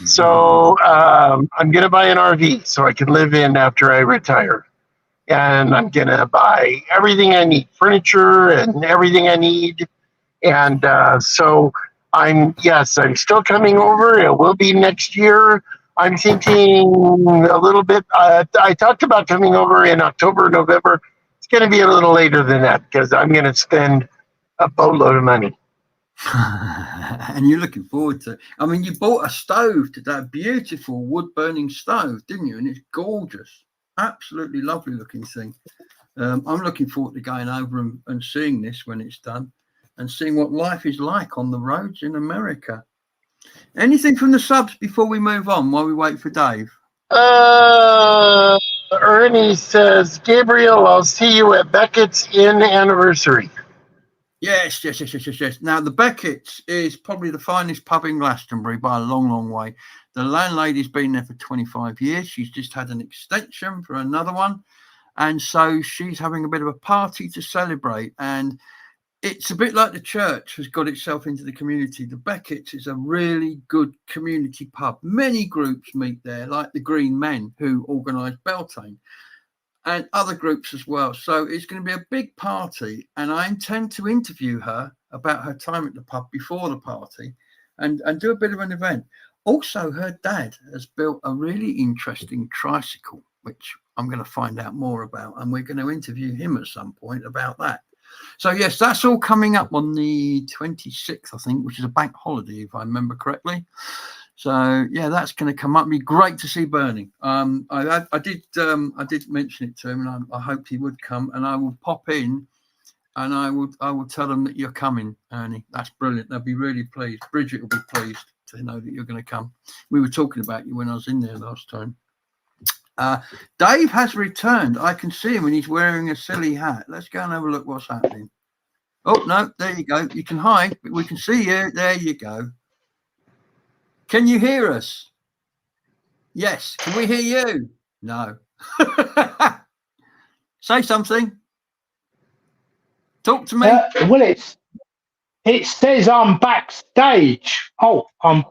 So I'm going to buy an RV so I can live in after I retire. And I'm going to buy everything I need, furniture and everything I need. And so I'm still coming over. It will be next year. I'm thinking a little bit. I talked about coming over in October, November. It's going to be a little later than that because I'm going to spend a boatload of money. And you're looking forward to it. I mean, you bought a stove today, a beautiful wood burning stove, didn't you? And it's gorgeous. Absolutely lovely looking thing. I'm looking forward to going over and seeing this when it's done and seeing what life is like on the roads in America. Anything from the subs before we move on while we wait for Dave? Ernie says, Gabriel, I'll see you at Beckett's Inn anniversary. Yes. Now, the Beckett's is probably the finest pub in Glastonbury by a long, long way. The landlady's been there for 25 years. She's just had an extension for another one. And so she's having a bit of a party to celebrate. And it's a bit like the church has got itself into the community. The Beckett's is a really good community pub. Many groups meet there, like the Green Men, who organise Beltane, and other groups as well. So it's going to be a big party. And I intend to interview her about her time at the pub before the party and do a bit of an event. Also, her dad has built a really interesting tricycle, which I'm going to find out more about, and we're going to interview him at some point about that. So yes, that's all coming up on the 26th, I think, which is a bank holiday, if I remember correctly. So yeah, that's going to come up. It'd be great to see Bernie. I did mention it to him, and I hoped he would come, and I will pop in, and I will tell them that you're coming, Ernie. That's brilliant. They'll be really pleased. Bridget will be pleased to know that you're going to come. We were talking about you when I was in there last time. Dave has returned. I can see him, and he's wearing a silly hat. Let's go and have a look what's happening. Oh no, there you go. You can hide, but we can see you. There you go. Can you hear us? Yes. Can we hear you? No. Say something. Talk to me. Well, it says I'm backstage. Oh, I've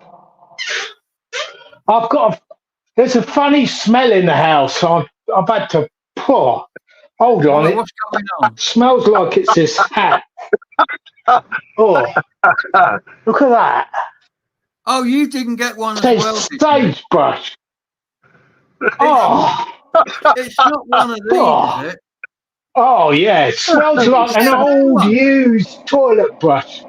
got there's a funny smell in the house. I've had to pour. Hold on. What's going on? It smells like it's this hat. Oh, look at that. Oh, you didn't get one as It well. says sagebrush. Oh, It's not one of these, is it? oh yeah. It smells like an old used toilet brush.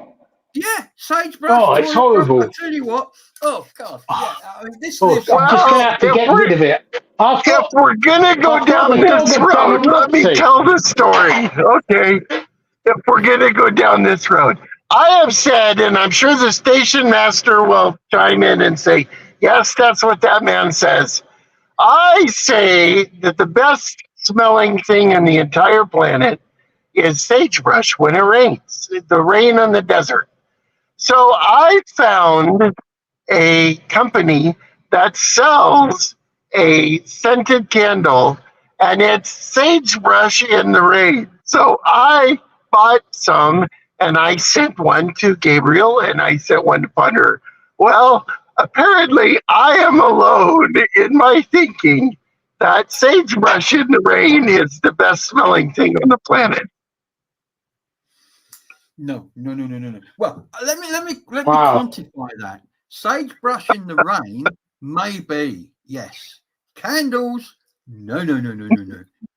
Yeah, sagebrush. Oh, it's horrible. I tell you what. Oh God. Yeah. I mean, this. Oh, I'm just going to have to get rid of it. If we're gonna go down this road, let me tell the story. Okay. If we're gonna go down this road, I have said, and I'm sure the station master will chime in and say, yes, that's what that man says. I say that the best smelling thing in the entire planet is sagebrush when it rains, the rain on the desert. So I found a company that sells a scented candle, and it's sagebrush in the rain. So I bought some, and I sent one to Gabriel, and I sent one to Punter. Well, apparently I am alone in my thinking that sagebrush in the rain is the best smelling thing on the planet. No. Well, let me quantify that. Sagebrush in the rain, maybe, yes. Candles, no.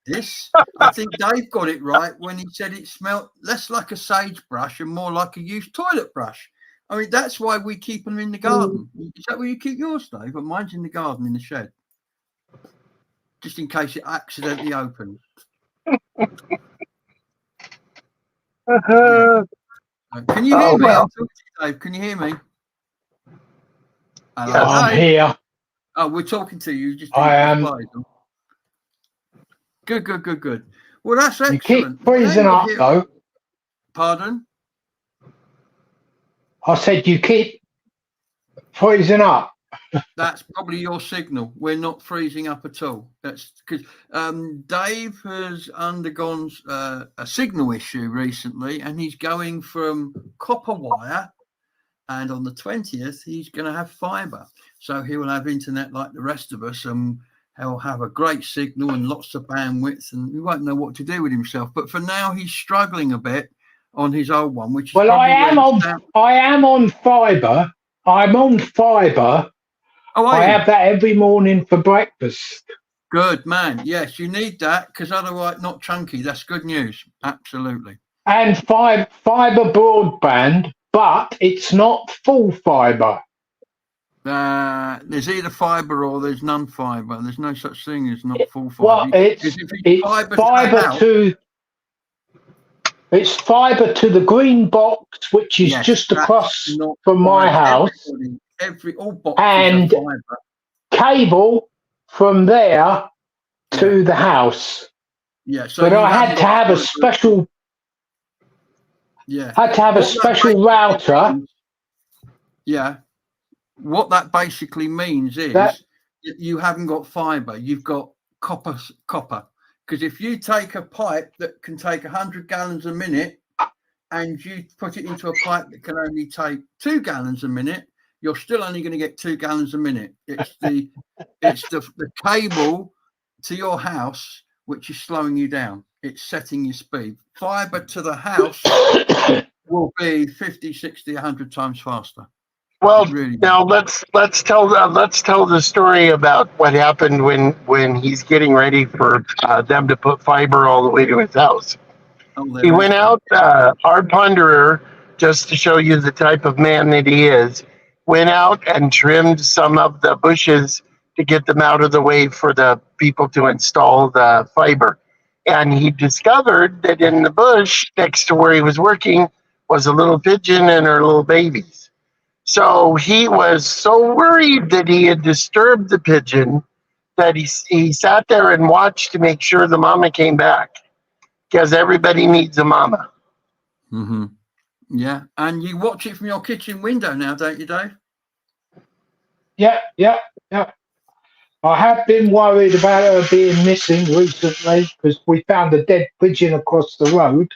This, I think Dave got it right when he said it smelled less like a sagebrush and more like a used toilet brush. I mean, that's why we keep them in the garden. Is that where you keep yours, Dave? But mine's in the garden in the shed, just in case it accidentally opens. Can you hear me? Well. I'm talking to you, Dave. Can you hear me? Yes, I'm here. Oh, we're talking to you. Just I am. Good. Well, that's excellent. You keep freezing up, though. Pardon? I said you keep freezing up. That's probably your signal. We're not freezing up at all. That's because Dave has undergone a signal issue recently, and he's going from copper wire, and on the 20th he's going to have fibre. So he will have internet like the rest of us, and he'll have a great signal and lots of bandwidth, and he won't know what to do with himself. But for now, he's struggling a bit on his old one, which is well, I am on fibre. I'm on fibre. Oh, I have that every morning for breakfast. Good man. Yes, you need that because otherwise, not chunky. That's good news. Absolutely. And fibre broadband, but it's not full fibre. There's either fibre or there's none fibre. There's no such thing as not full fibre. Well, it's fibre to the green box, which is just across from my house. All boxes and cable from there to the house. Yeah, so but I had to have a special. Yeah, had to have a special router. Yeah, what that basically means is that you haven't got fibre. You've got copper. Because if you take a pipe that can take 100 gallons a minute, and you put it into a pipe that can only take 2 gallons a minute, you're still only going to get 2 gallons a minute. It's the cable to your house which is slowing you down. It's setting your speed. Fibre to the house will be 50, 60, 100 times faster. Well, Really. now let's tell the story about what happened when he's getting ready for them to put fiber all the way to his house. Oh, there He it went is. out, our ponderer, just to show you the type of man that he is, went out and trimmed some of the bushes to get them out of the way for the people to install the fiber. And he discovered that in the bush next to where he was working was a little pigeon and her little babies. So he was so worried that he had disturbed the pigeon that he sat there and watched to make sure the mama came back, because everybody needs a mama. Mm-hmm. Yeah, and you watch it from your kitchen window now, don't you, Dave? Yeah, yeah, yeah. I have been worried about her being missing recently because we found a dead pigeon across the road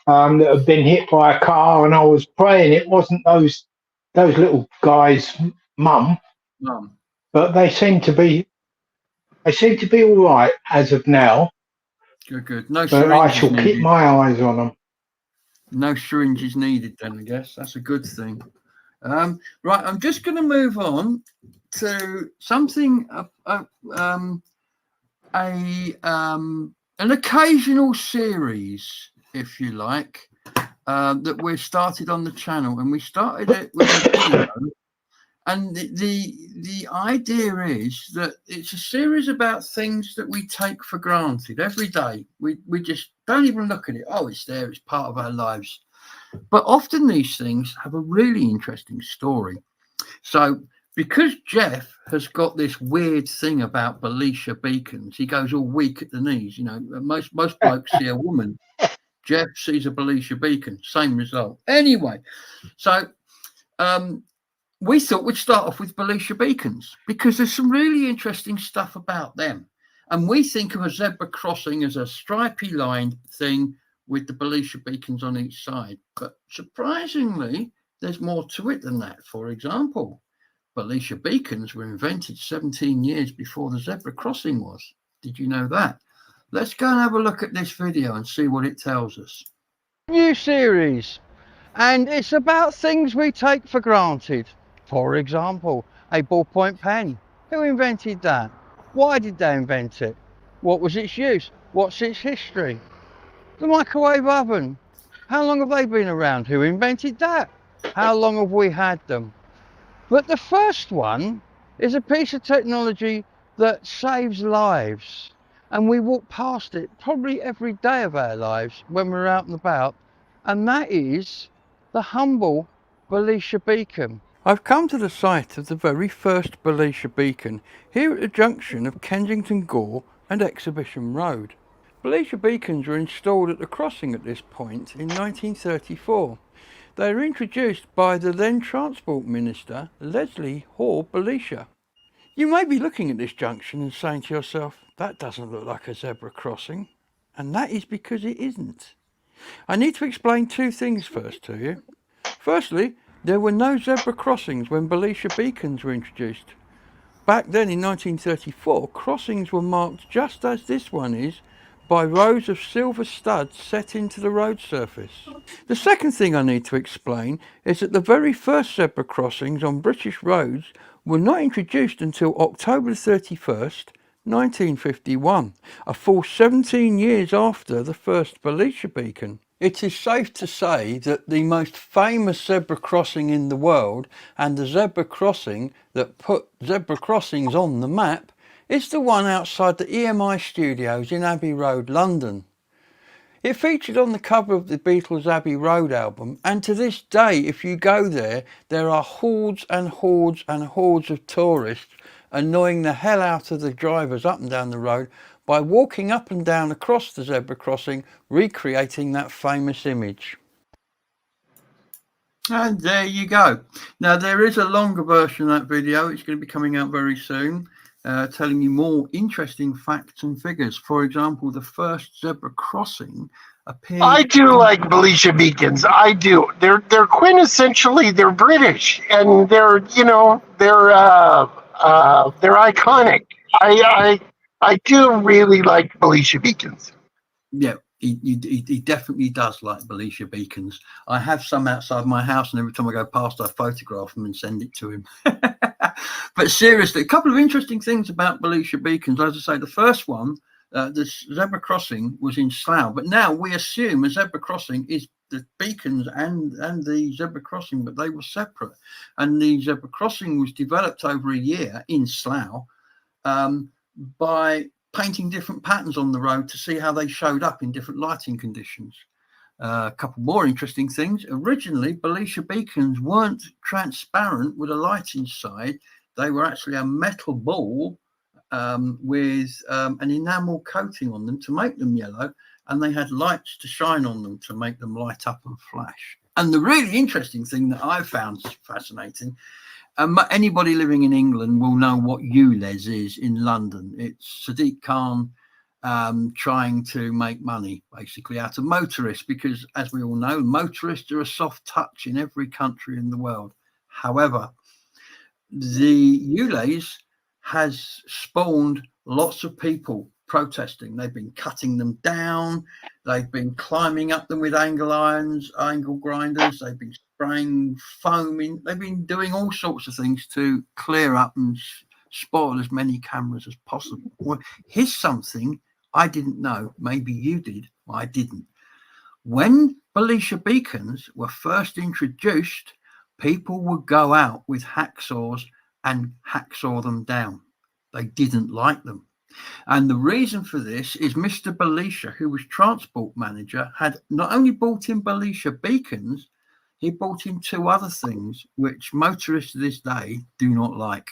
that had been hit by a car, and I was praying it wasn't those little guys' mum, but they seem to be all right as of now. Good. No But I syringes shall keep needed. my eyes on them. No syringes needed then, I guess. That's a good thing. Right, I'm just going to move on to something, an occasional series, if you like, that we've started on the channel, and we started it with a video. And the idea is that it's a series about things that we take for granted every day. We just don't even look at it. Oh, it's there. It's part of our lives. But often these things have a really interesting story. So because Jeff has got this weird thing about Bisha Beacons, he goes all weak at the knees. You know, most blokes see a woman. Jeff sees a Bisha Beacon. Same result. Anyway, so we thought we'd start off with Bisha Beacons because there's some really interesting stuff about them. And we think of a zebra crossing as a stripy lined thing with the Bisha Beacons on each side. But surprisingly, there's more to it than that. For example, Bisha Beacons were invented 17 years before the zebra crossing was. Did you know that? Let's go and have a look at this video and see what it tells us. New series, and it's about things we take for granted. For example, a ballpoint pen. Who invented that? Why did they invent it? What was its use? What's its history? The microwave oven. How long have they been around? Who invented that? How long have we had them? But the first one is a piece of technology that saves lives. And we walk past it probably every day of our lives when we're out and about. And that is the humble Bisha Beacon. I've come to the site of the very first Bisha Beacon here at the junction of Kensington Gore and Exhibition Road. Bisha Beacons were installed at the crossing at this point in 1934. They were introduced by the then Transport Minister, Leslie Hoare Bisha. You may be looking at this junction and saying to yourself, that doesn't look like a zebra crossing. And that is because it isn't. I need to explain two things first to you. Firstly, there were no zebra crossings when Bisha Beacons were introduced. Back then in 1934, crossings were marked just as this one is, by rows of silver studs set into the road surface. The second thing I need to explain is that the very first zebra crossings on British roads were not introduced until October 31st, 1951, a full 17 years after the first Bisha Beacon. It is safe to say that the most famous zebra crossing in the world, and the zebra crossing that put zebra crossings on the map, is the one outside the EMI studios in Abbey Road, London. It featured on the cover of the Beatles' Abbey Road album, and to this day, if you go there, there are hordes and hordes and hordes of tourists annoying the hell out of the drivers up and down the road by walking up and down across the zebra crossing, recreating that famous image. And there you go. Now, there is a longer version of that video. It's going to be coming out very soon, telling you more interesting facts and figures. For example, the first zebra crossing appeared... I do like Bisha Beacons. I do. They're quintessentially, they're British, and they're iconic. I do really like Bisha Beacons. Yeah, he definitely does like Bisha Beacons. I have some outside my house, and every time I go past, I photograph them and send it to him. But seriously, a couple of interesting things about Bisha Beacons. As I say, the first one, the zebra crossing was in Slough, but now we assume a zebra crossing is the Beacons and the zebra crossing, but they were separate. And the zebra crossing was developed over a year in Slough by painting different patterns on the road to see how they showed up in different lighting conditions. A couple more interesting things. Originally, Bisha Beacons weren't transparent with a light inside. They were actually a metal ball with an enamel coating on them to make them yellow, and they had lights to shine on them to make them light up and flash. And the really interesting thing that I found fascinating, anybody living in England will know what ULEZ is in London. It's Sadiq Khan trying to make money basically out of motorists, because as we all know, motorists are a soft touch in every country in the world. However, the ULEZ has spawned lots of people protesting. They've been cutting them down. They've been climbing up them with angle irons, angle grinders. They've been spraying foam in. They've been doing all sorts of things to clear up and spoil as many cameras as possible. Well, here's something I didn't know. Maybe you did. I didn't. When Bisha Beacons were first introduced, people would go out with hacksaws and hacksaw them down. They didn't like them. And the reason for this is Mr. Bisha, who was transport manager, had not only bought in Bisha Beacons, he bought in two other things which motorists to this day do not like.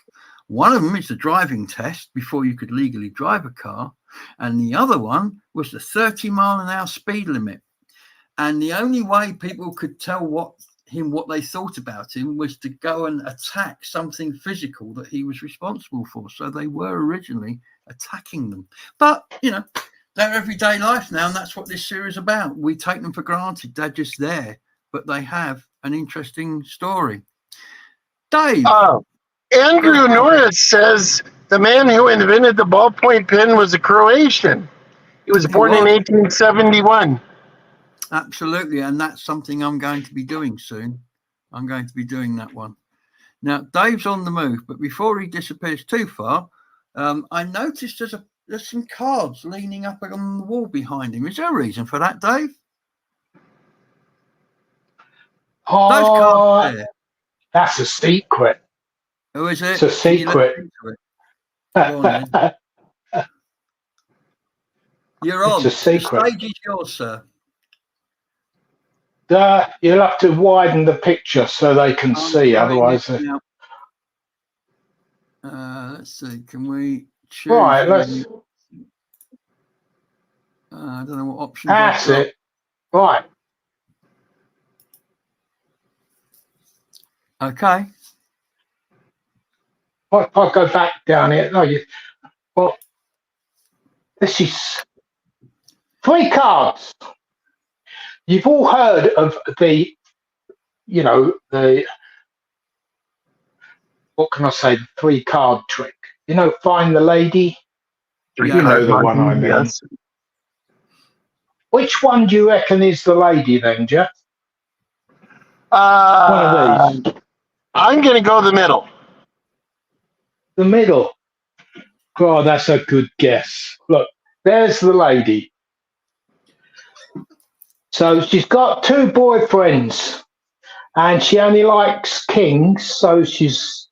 One of them is the driving test before you could legally drive a car, and the other one was the 30-mile-an-hour speed limit. And the only way people could tell what they thought about him was to go and attack something physical that he was responsible for. So they were originally attacking them. But, you know, they're everyday life now, and that's what this series is about. We take them for granted. They're just there, but they have an interesting story. Dave. Andrew Norris says the man who invented the ballpoint pen was a Croatian. He was born in 1871. Absolutely, and that's something I'm going to be doing soon. I'm going to be doing that one. Now, Dave's on the move, but before he disappears too far, I noticed there's some cards leaning up on the wall behind him. Is there a reason for that, Dave? Those cards there. That's a secret. Who is it? It's a secret. Go on, then. You're on. It's a secret. The stage is yours, sir. You'll have to widen the picture so they can see. Otherwise, let's see. Can we choose? Right. Let's. I don't know what option. That's it. Right. Okay. I'll go back down here. No, well, this is 3 cards. You've all heard of the what can I say, the 3-card trick. You know, find the lady. Yeah, you know the one I mean. Yes. Which one do you reckon is the lady then, Jeff? One of these. I'm going to go the middle. The middle. Oh, that's a good guess. Look, there's the lady. So she's got 2 boyfriends, and she only likes kings. So she's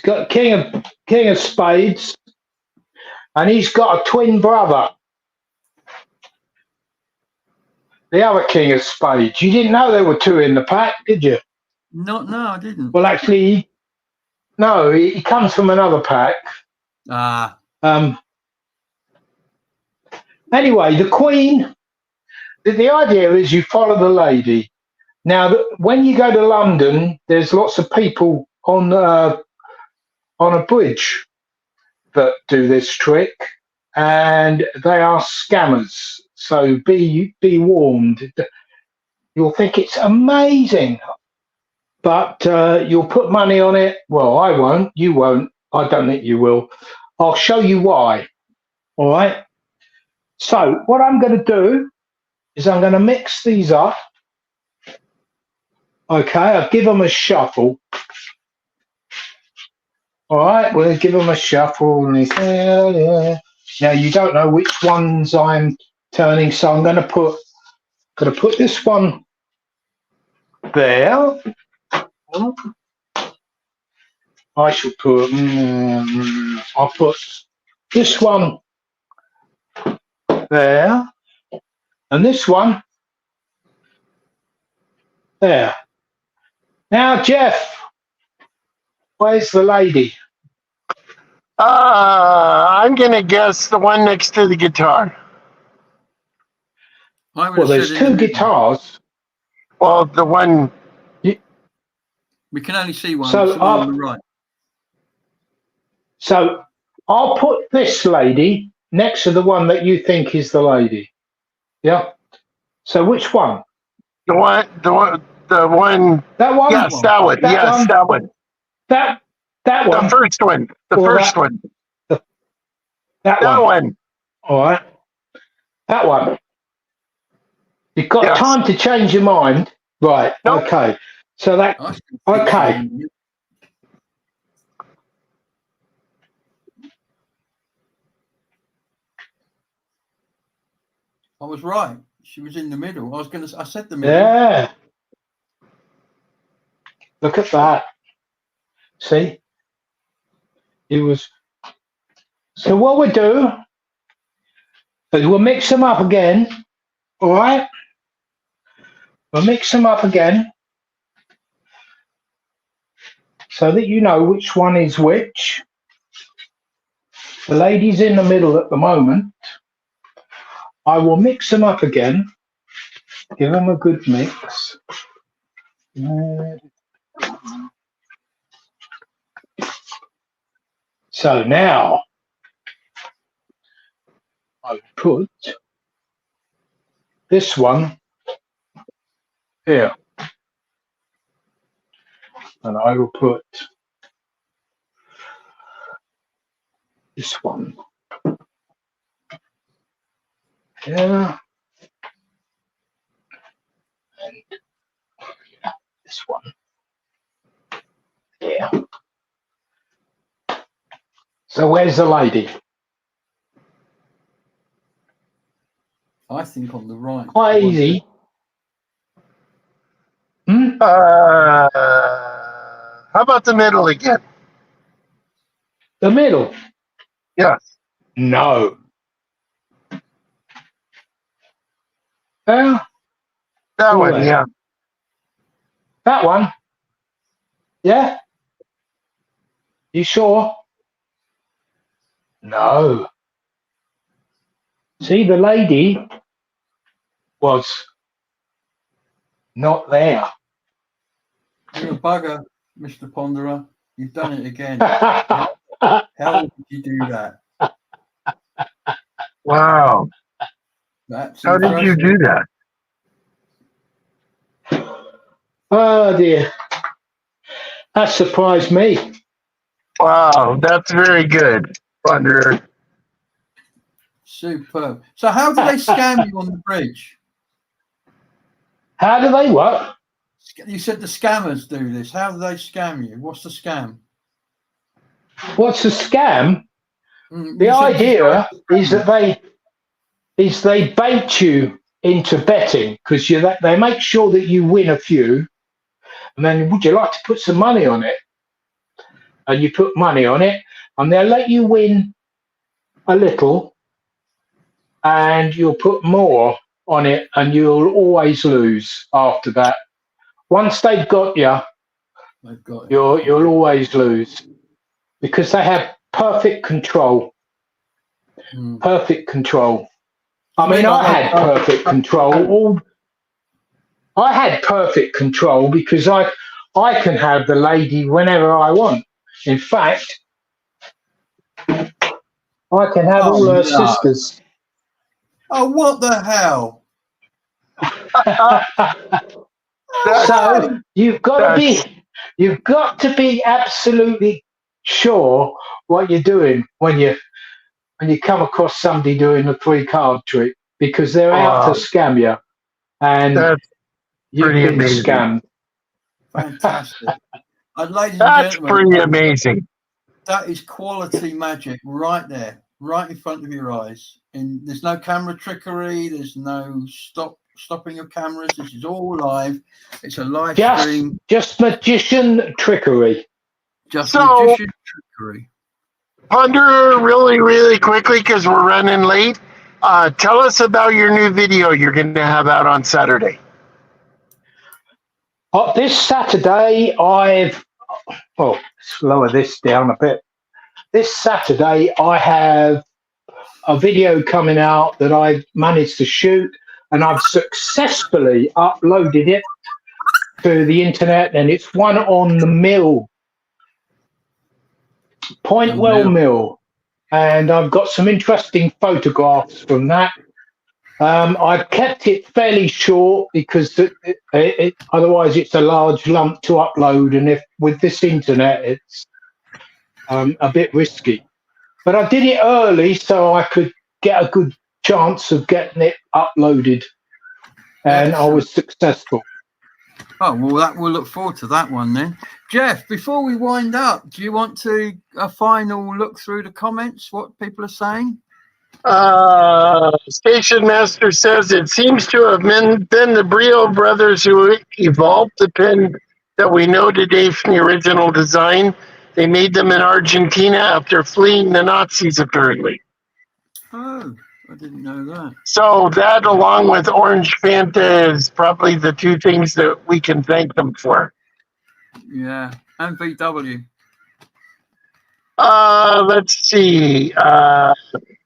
got king of spades, and he's got a twin brother, the other king of spades. You didn't know there were 2 in the pack, did you? No, I didn't. Well, actually, no, he comes from another pack. Anyway, the queen, the idea is you follow the lady. Now, when you go to London, there's lots of people on a bridge that do this trick, and they are scammers. So be warned. You'll think it's amazing, but you'll put money on it. Well, I won't. You won't. I don't think you will. I'll show you why. All right. So what I'm going to do is I'm going to mix these up. Okay, I'll give them a shuffle. All right, we'll give them a shuffle. Now you don't know which ones I'm turning, so I'm going to put this one there. I shall put. I'll put this one there, and this one there. Now, Jeff, where's the lady? I'm gonna guess the one next to the guitar. I would Well, have there's said in the two middle. guitars. Well, the one. We can only see one. So It's the one on the right. So I'll put this lady next to the one that you think is the lady. Yeah. So which one? The one. The one. That one? Yes, that one. That Yes, one? that one. That The one? first one. The Or first one. That That one. one. All right. That one. You've got Yes. time to change your mind. Right. Nope. Okay. So that. I still think it's Okay. in the middle. I was right. She was in the middle. I said the middle. Yeah. Look at that. See? It was. So what we'll do is we'll mix them up again. All right? We'll mix them up again so that you know which one is which. The lady's in the middle at the moment. I will mix them up again. Give them a good mix. So now I will put this one here. And I will put this one here. And this one here. So where's the lady? I think on the right. Quite easy. How about the middle again? The middle? Yes. No. Well, That one. there. Yeah. That one? Yeah? You sure? No. See, the lady was not there. You're a bugger, Mr. Ponderer. You've done it again. How did you do that? Wow. That's How did you do that? Oh dear. That surprised me. Wow, that's very good, Wanderer. Superb. So how do they scam you on the bridge? How do they what? You said the scammers do this. How do they scam you? What's the scam? What's a scam? The You said idea is that they bait you into betting because they make sure that you win a few, and then would you like to put some money on it? And you put money on it, and they'll let you win a little, and you'll put more on it, and you'll always lose after that. Once they've got you, you'll always lose because they have perfect control. Perfect control. I mean, I had perfect control. I had perfect control because I can have the lady whenever I want. In fact, I can have all her sisters. Oh, what the hell? So you've got to be absolutely sure what you're doing when you when you come across somebody doing a 3-card trick, because they're out to scam you, and That's you've pretty been amazing. scammed. Fantastic. And ladies and That's gentlemen, pretty amazing. that is quality magic right there, right in front of your eyes. And there's no camera trickery. There's no stopping of cameras. This is all live. It's a live stream. Just magician trickery. Just So- magician trickery. Ponderer, really, really quickly, because we're running late. Tell us about your new video you're going to have out on Saturday. This Saturday, slower this down a bit. This Saturday, I have a video coming out that I've managed to shoot, and I've successfully uploaded it to the internet, and it's one on the mill, Pointwell Mill, and I've got some interesting photographs from that. I've kept it fairly short because otherwise it's a large lump to upload, and if with this internet it's a bit risky. But I did it early so I could get a good chance of getting it uploaded, and I was successful. Oh, well, we'll look forward to that one then. Jeff, before we wind up, do you want to a final look through the comments, what people are saying? Station Master says it seems to have been the Briel brothers who evolved the pen that we know today from the original design. They made them in Argentina after fleeing the Nazis, apparently. Oh, I didn't know that. So that, along with Orange Fanta, is probably the two things that we can thank them for. Yeah, and VW. Let's see.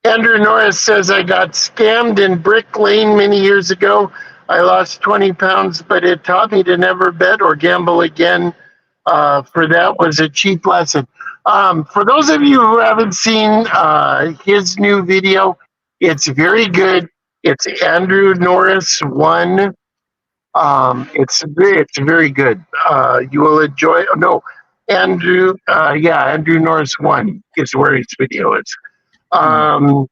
Andrew Norris says, I got scammed in Brick Lane many years ago. I lost 20 pounds, but it taught me to never bet or gamble again. For that was a cheap lesson. For those of you who haven't seen his new video, it's very good. It's Andrew Norris 1. It's very good. You will enjoy. No, Andrew. Andrew Norris 1 is where his video is. And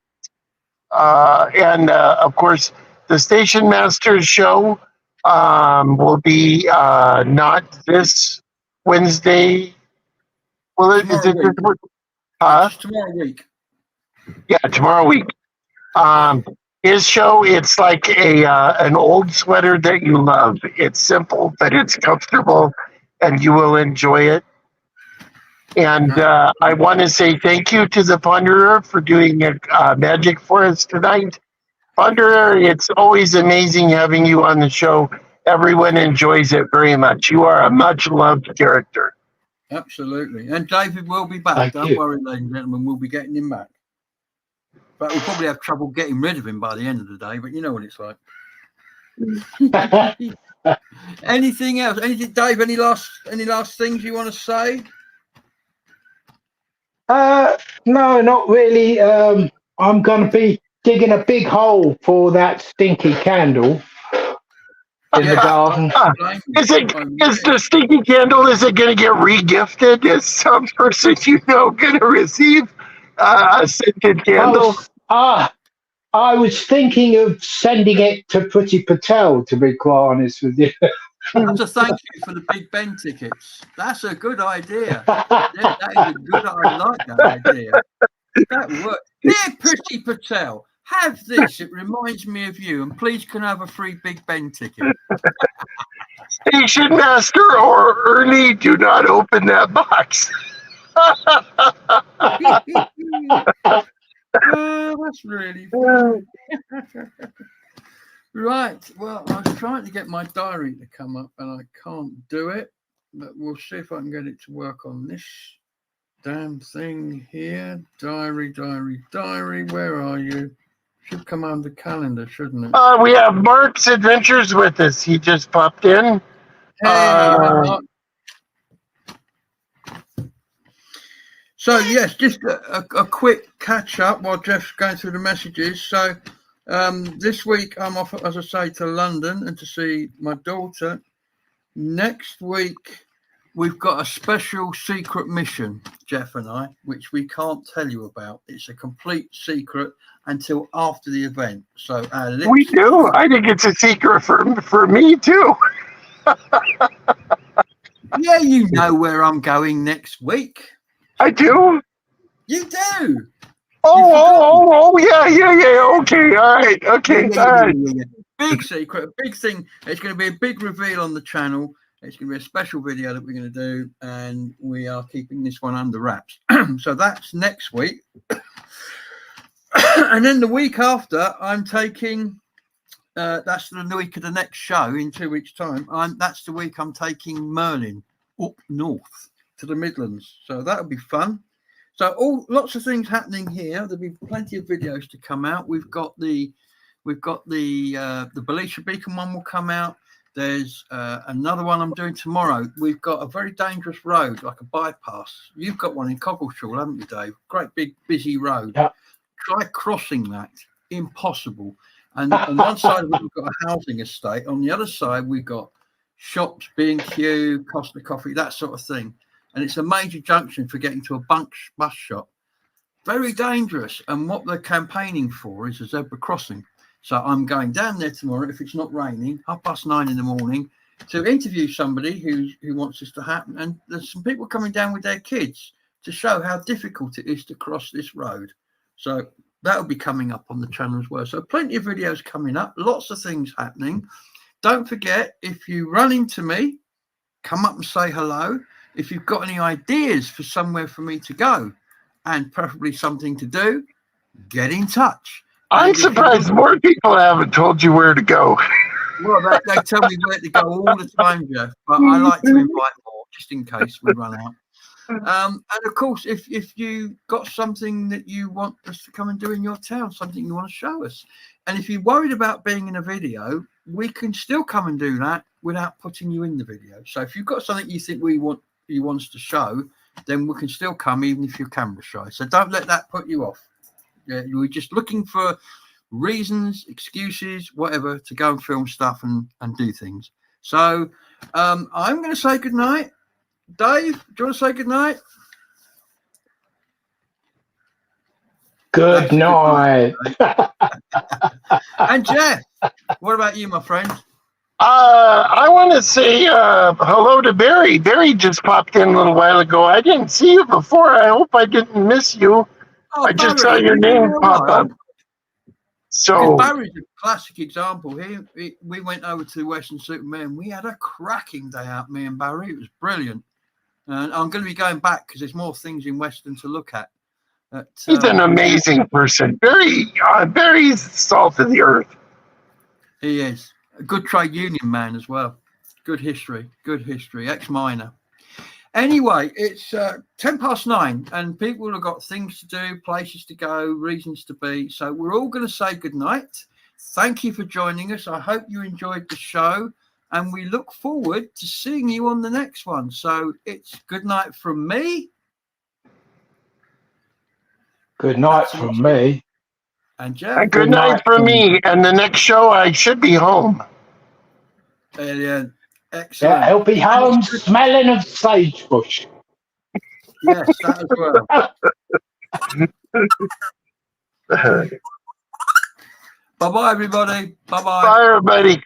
of course, the Station Masters show will be not this Wednesday. Well, is it this week? Just tomorrow week. Yeah, tomorrow week. His show, it's like an old sweater that you love. It's simple, but it's comfortable, and you will enjoy it. And I want to say thank you to the Ponderer for doing magic for us tonight. Ponderer, it's always amazing having you on the show. Everyone enjoys it very much. You are a much-loved character. Absolutely. And David will be back. Don't worry, ladies and gentlemen. We'll be getting him back. But we'll probably have trouble getting rid of him by the end of the day. But you know what it's like. Anything else? Anything, Dave? Any last things you want to say? No, not really. I'm going to be digging a big hole for that stinky candle in the garden. Is the stinky candle? Is it going to get re-gifted? Is some person you know going to receive a scented candle? I was thinking of sending it to Priti Patel, to be quite honest with you. To thank you for the Big Ben tickets. That's a good idea. That is a good. I like that idea. That works. Dear Priti Patel, have this. It reminds me of you, and please can I have a free Big Ben ticket. Station Master or Ernie, do not open that box. That's really funny. Right. Well, I was trying to get my diary to come up, and I can't do it. But we'll see if I can get it to work on this damn thing here. Diary. Where are you? Should come under calendar, shouldn't it? We have Mark's Adventures with us. He just popped in. Hey, Mark. So yes, just a quick catch up while Jeff's going through the messages. So this week I'm off, as I say, to London and to see my daughter. Next week we've got a special secret mission, Jeff and I, which we can't tell you about. It's a complete secret until after the event. So our lips We do. I think it's a secret for me too. Yeah, you know where I'm going next week. I do. You do. Oh, yeah. Okay, all right. Okay, all right. Yeah. Big secret, a big thing. It's going to be a big reveal on the channel. It's going to be a special video that we're going to do, and we are keeping this one under wraps. So that's next week. And then the week after, I'm taking, that's the week of the next show in 2 weeks' time. That's the week I'm taking Merlin up north to the Midlands. So that'll be fun. So lots of things happening here. There'll be plenty of videos to come out. We've got the Bisha Beacon one will come out. There's another one I'm doing tomorrow. We've got a very dangerous road, like a bypass. You've got one in Coggleshall, haven't you, Dave? Great big busy road. Yeah. Try crossing that. Impossible. And on one side we've got a housing estate. On the other side we've got shops, B&Q, Costa Coffee, that sort of thing. And it's a major junction for getting to a bus shop. Very dangerous. And what they're campaigning for is a zebra crossing. So I'm going down there tomorrow, if it's not raining, 9:30 in the morning, to interview somebody who wants this to happen. And there's some people coming down with their kids to show how difficult it is to cross this road. So that'll be coming up on the channel as well. So plenty of videos coming up, lots of things happening. Don't forget, if you run into me, come up and say hello. If you've got any ideas for somewhere for me to go and preferably something to do, get in touch. I'm surprised more people haven't told you where to go. Well, they tell me where to go all the time, Jeff, but I like to invite more just in case we run out. And of course, if you got something that you want us to come and do in your town, something you want to show us, and if you're worried about being in a video, we can still come and do that without putting you in the video. So if you've got something you think you want us to show, then we can still come even if you're camera shy. So don't let that put you off. Yeah, you were just looking for reasons, excuses, whatever, to go and film stuff and do things. So I'm going to say good night. Dave, do you want to say good night? Good night. And Jeff, what about you, my friend? I want to say hello to Barry. Barry just popped in a little while ago. I didn't see you before. I hope I didn't miss you. I just saw your name pop up. So Barry's a classic example. We went over to Western Superman. We had a cracking day out, me and Barry. It was brilliant. And I'm going to be going back because there's more things in Western to look at. He's an amazing person. Barry's salt of the earth. He is a good trade union man as well. Good history. Ex-miner. Anyway, it's 9:10 and people have got things to do, places to go, reasons to be. So we're all going to say good night. Thank you for joining us. I hope you enjoyed the show and we look forward to seeing you on the next one. So it's good night from me. Good night from me. And Jeff. And good night from me. And the next show, I should be home. Brilliant. Excellent. Yeah, he'll be home smelling of sagebush. Yes, that as well. Bye-bye, everybody. Bye-bye. Bye, everybody.